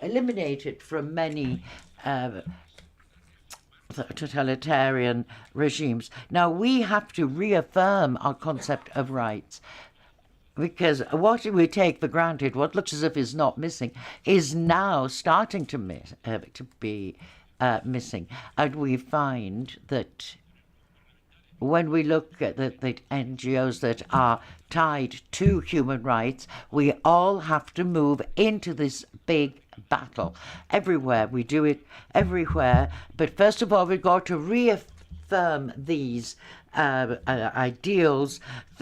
S12: eliminated from many totalitarian regimes. Now, we have to reaffirm our concept of rights, because what we take for granted, what looks as if is not missing, is now starting to be missing. And we find that when we look at the NGOs that are tied to human rights, we all have to move into this big battle. Everywhere, we do it everywhere. But first of all, we've got to reaffirm these ideals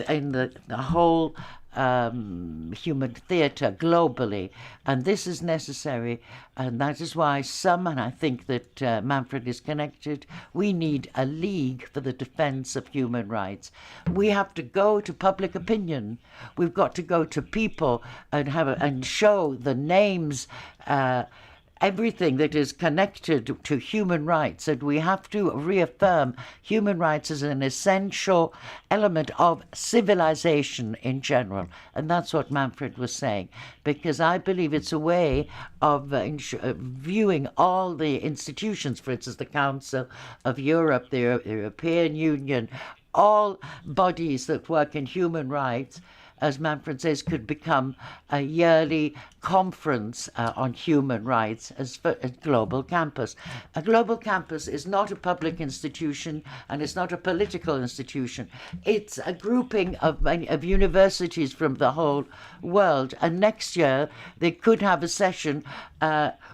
S12: in the whole human theatre globally, and this is necessary, and that is why and I think that Manfred is connected, we need a league for the defense of human rights. We have to go to public opinion. We've got to go to people and show the names, everything that is connected to human rights, and we have to reaffirm human rights as an essential element of civilization in general. And that's what Manfred was saying, because I believe it's a way of viewing all the institutions, for instance, the Council of Europe, the European Union, all bodies that work in human rights, as Manfred says, could become a yearly conference on human rights as a global campus. A global campus is not a public institution, and it's not a political institution. It's a grouping of universities from the whole world. And next year, they could have a session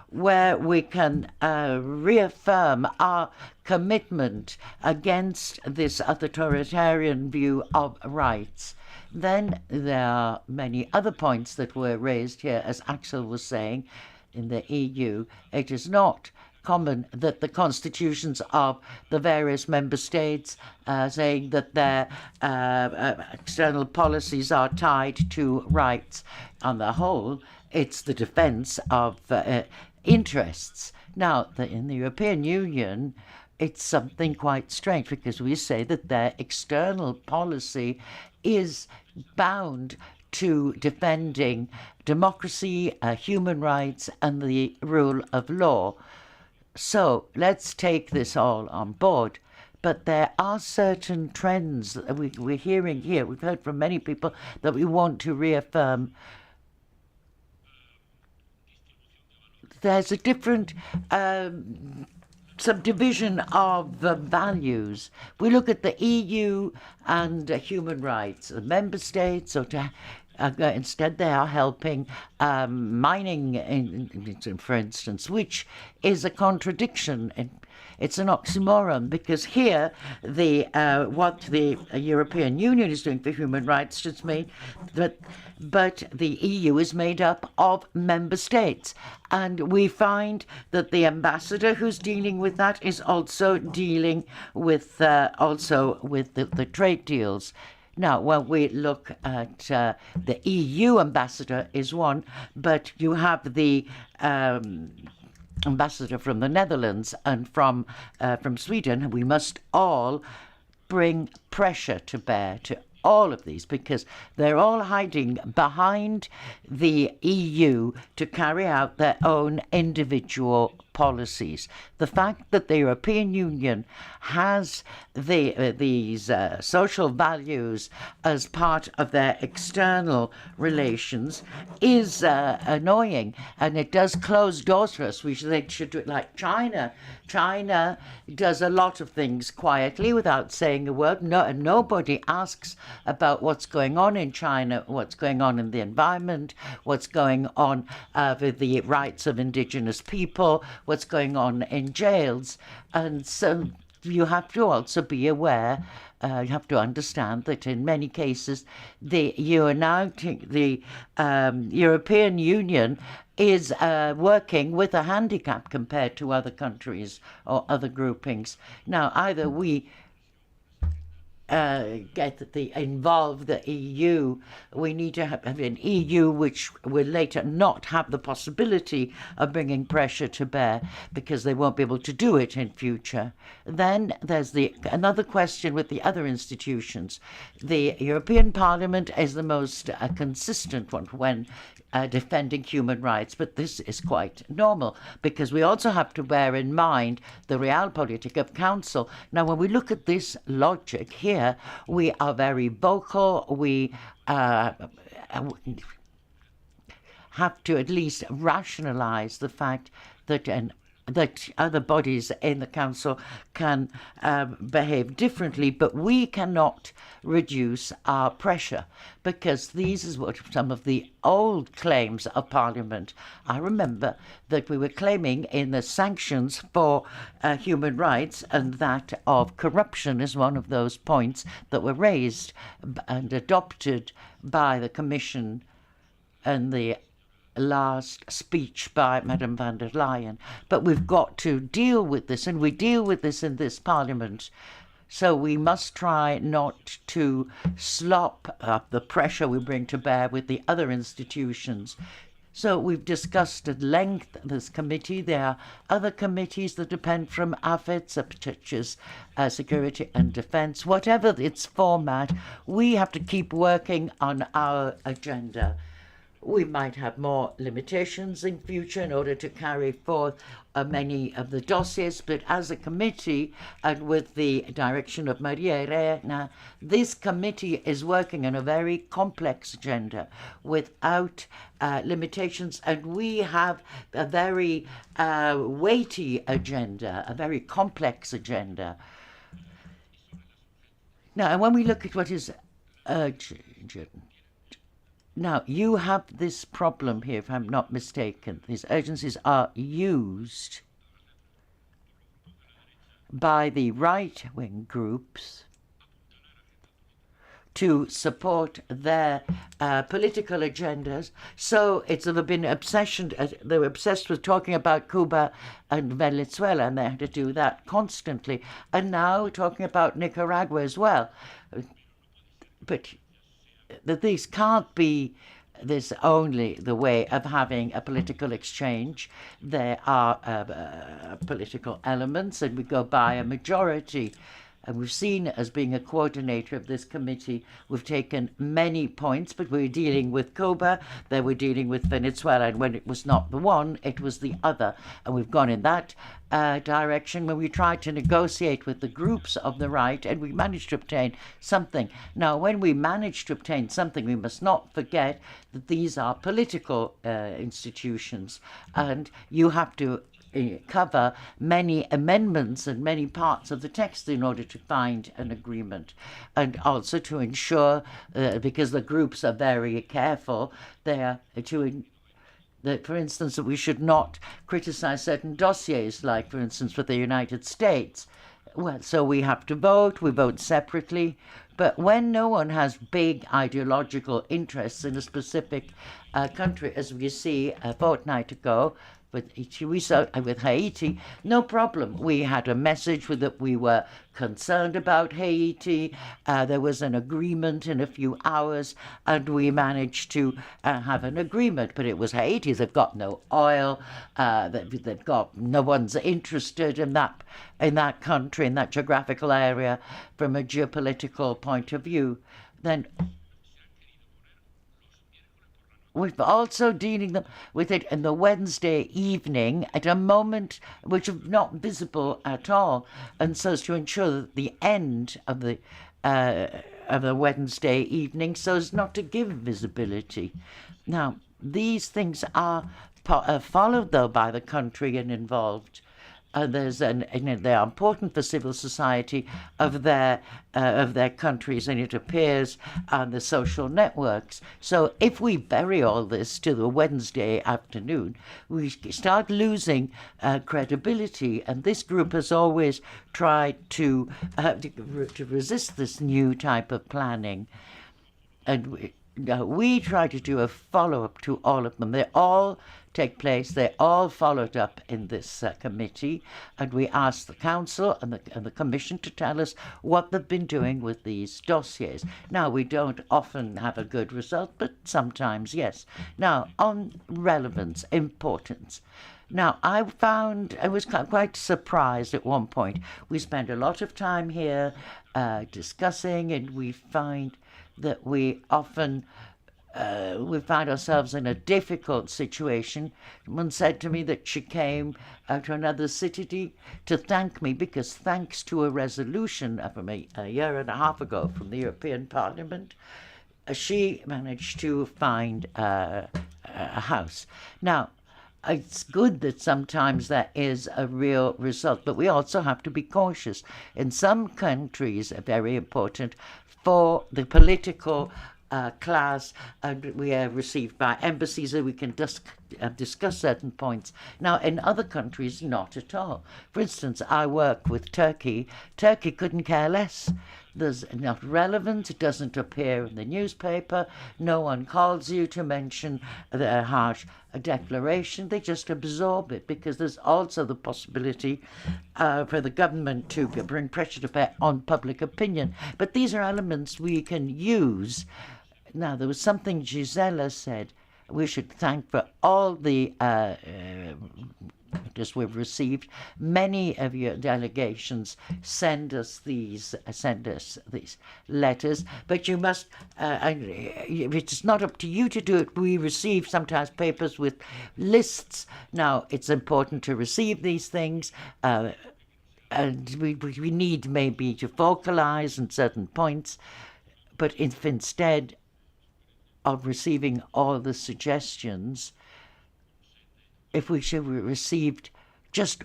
S12: where we can reaffirm our commitment against this authoritarian view of rights. Then there are many other points that were raised here, as Axel was saying. In the EU, it is not common that the constitutions of the various member states saying that their external policies are tied to rights. On the whole, it's the defense of interests. Now, in the European Union, it's something quite strange because we say that their external policy is bound to defending democracy, human rights, and the rule of law. So let's take this all on board. But there are certain trends that we're hearing here. We've heard from many people that we want to reaffirm. There's a different subdivision of values. We look at the EU and human rights. The member states, or instead they are helping mining, for instance, which is a contradiction. It's an oxymoron because here what the European Union is doing for human rights just mean that, but the EU is made up of member states, and we find that the ambassador who's dealing with that is also dealing with the trade deals. Now, when we look at the EU ambassador is one, but you have the ambassador from the Netherlands and from Sweden. We must all bring pressure to bear to all of these because they're all hiding behind the EU to carry out their own individual policies. The fact that the European Union has these social values as part of their external relations is annoying, and it does close doors for us. They should do it like China. China does a lot of things quietly without saying a word. Nobody asks about what's going on in China, what's going on in the environment, what's going on with the rights of indigenous people, what's going on in jails. And so you have to also be aware, you have to understand that in many cases the European Union is working with a handicap compared to other countries or other groupings. Now, either we involve the EU. We need to have an EU which will later not have the possibility of bringing pressure to bear because they won't be able to do it in future. Then there's another question with the other institutions. The European Parliament is the most consistent one when defending human rights, but this is quite normal because we also have to bear in mind the realpolitik of Council. Now, when we look at this logic here, we are very vocal. We have to at least rationalize the fact that that other bodies in the Council can behave differently, but we cannot reduce our pressure because these is what some of the old claims of Parliament. I remember that we were claiming in the sanctions for human rights, and that of corruption is one of those points that were raised and adopted by the Commission and the last speech by Madame van der Leyen. But we've got to deal with this, and we deal with this in this Parliament. So we must try not to slop up the pressure we bring to bear with the other institutions. So we've discussed at length this committee. There are other committees that depend from AFET, such as security and defense. Whatever its format, we have to keep working on our agenda. We might have more limitations in future in order to carry forth many of the dossiers, but as a committee and with the direction of Maria Herrera, this committee is working on a very complex agenda without limitations, and we have a very weighty agenda, a very complex agenda. Now, and when we look at what is urgent, Now, you have this problem here, if I'm not mistaken. These urgencies are used by the right-wing groups to support their political agendas. So it's been obsession. They were obsessed with talking about Cuba and Venezuela, and they had to do that constantly. And now we're talking about Nicaragua as well. But these can't be this only the way of having a political exchange. There are political elements, and we go by a majority. And we've seen, as being a coordinator of this committee, we've taken many points, but we're dealing with Cuba, then we're dealing with Venezuela, and when it was not the one, it was the other. And we've gone in that direction when we tried to negotiate with the groups of the right, and we managed to obtain something. Now, when we manage to obtain something, we must not forget that these are political institutions, and you have to cover many amendments and many parts of the text in order to find an agreement, and also to ensure, because the groups are very careful, that, for instance, that we should not criticize certain dossiers, like, for instance, with the United States. Well, so we have to vote, we vote separately, but when no one has big ideological interests in a specific country, as we see a fortnight ago, with Haiti, no problem. We had a message that we were concerned about Haiti. There was an agreement in a few hours, and we managed to have an agreement. But it was Haiti. They've got no oil. They've got no one's interested in that country, in that geographical area, from a geopolitical point of view. Then we've also dealing with it in the Wednesday evening at a moment which is not visible at all, and so as to ensure that the end of the Wednesday evening, so as not to give visibility. Now, these things are followed though by the country and involved. They are important for civil society of their countries, and it appears on the social networks. So if we bury all this to the Wednesday afternoon, we start losing credibility. And this group has always tried to resist this new type of planning. And we try to do a follow-up to all of them. They all take place. They all followed up in this committee, and we asked the Council and the Commission to tell us what they've been doing with these dossiers. Now, we don't often have a good result, but sometimes, yes. Now, on relevance, importance. Now, I was quite surprised at one point. We spent a lot of time here discussing, and we find that we often we find ourselves in a difficult situation. Someone said to me that she came to another city to thank me because, thanks to a resolution from a year and a half ago from the European Parliament, she managed to find a house. Now, it's good that sometimes there is a real result, but we also have to be cautious. In some countries, very important for the political class, we are received by embassies and we can discuss certain points. Now, in other countries, not at all. For instance, I work with Turkey. Turkey couldn't care less. There's not relevant. It doesn't appear in the newspaper. No one calls you to mention the harsh declaration. They just absorb it because there's also the possibility for the government to bring pressure to bear on public opinion. But these are elements we can use. Now, there was something Gisela said. We should thank for all the letters we've received. Many of your delegations send us these letters, but you must. It's not up to you to do it. We receive sometimes papers with lists. Now, it's important to receive these things. And we need maybe to focalize on certain points, but if instead of receiving all the suggestions, if we should have received just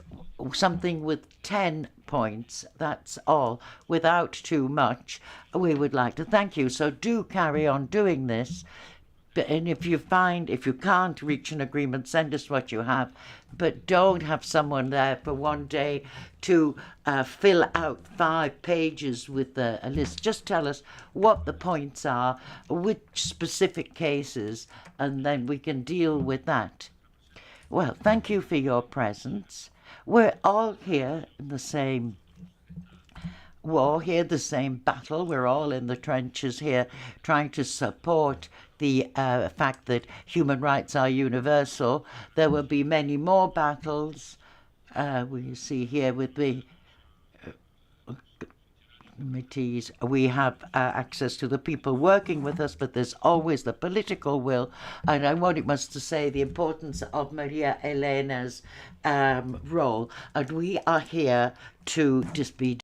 S12: something with 10 points, that's all, without too much, we would like to thank you. So do carry on doing this. And if you can't reach an agreement, send us what you have, but don't have someone there for one day to fill out 5 pages with a list. Just tell us what the points are, which specific cases, and then we can deal with that. Well, thank you for your presence. We're all here in the same war here, the same battle. We're all in the trenches here trying to support the fact that human rights are universal. There will be many more battles. We see here with the committees, we have access to the people working with us, but there's always the political will. And I must say the importance of Maria Elena's role. And we are here to just be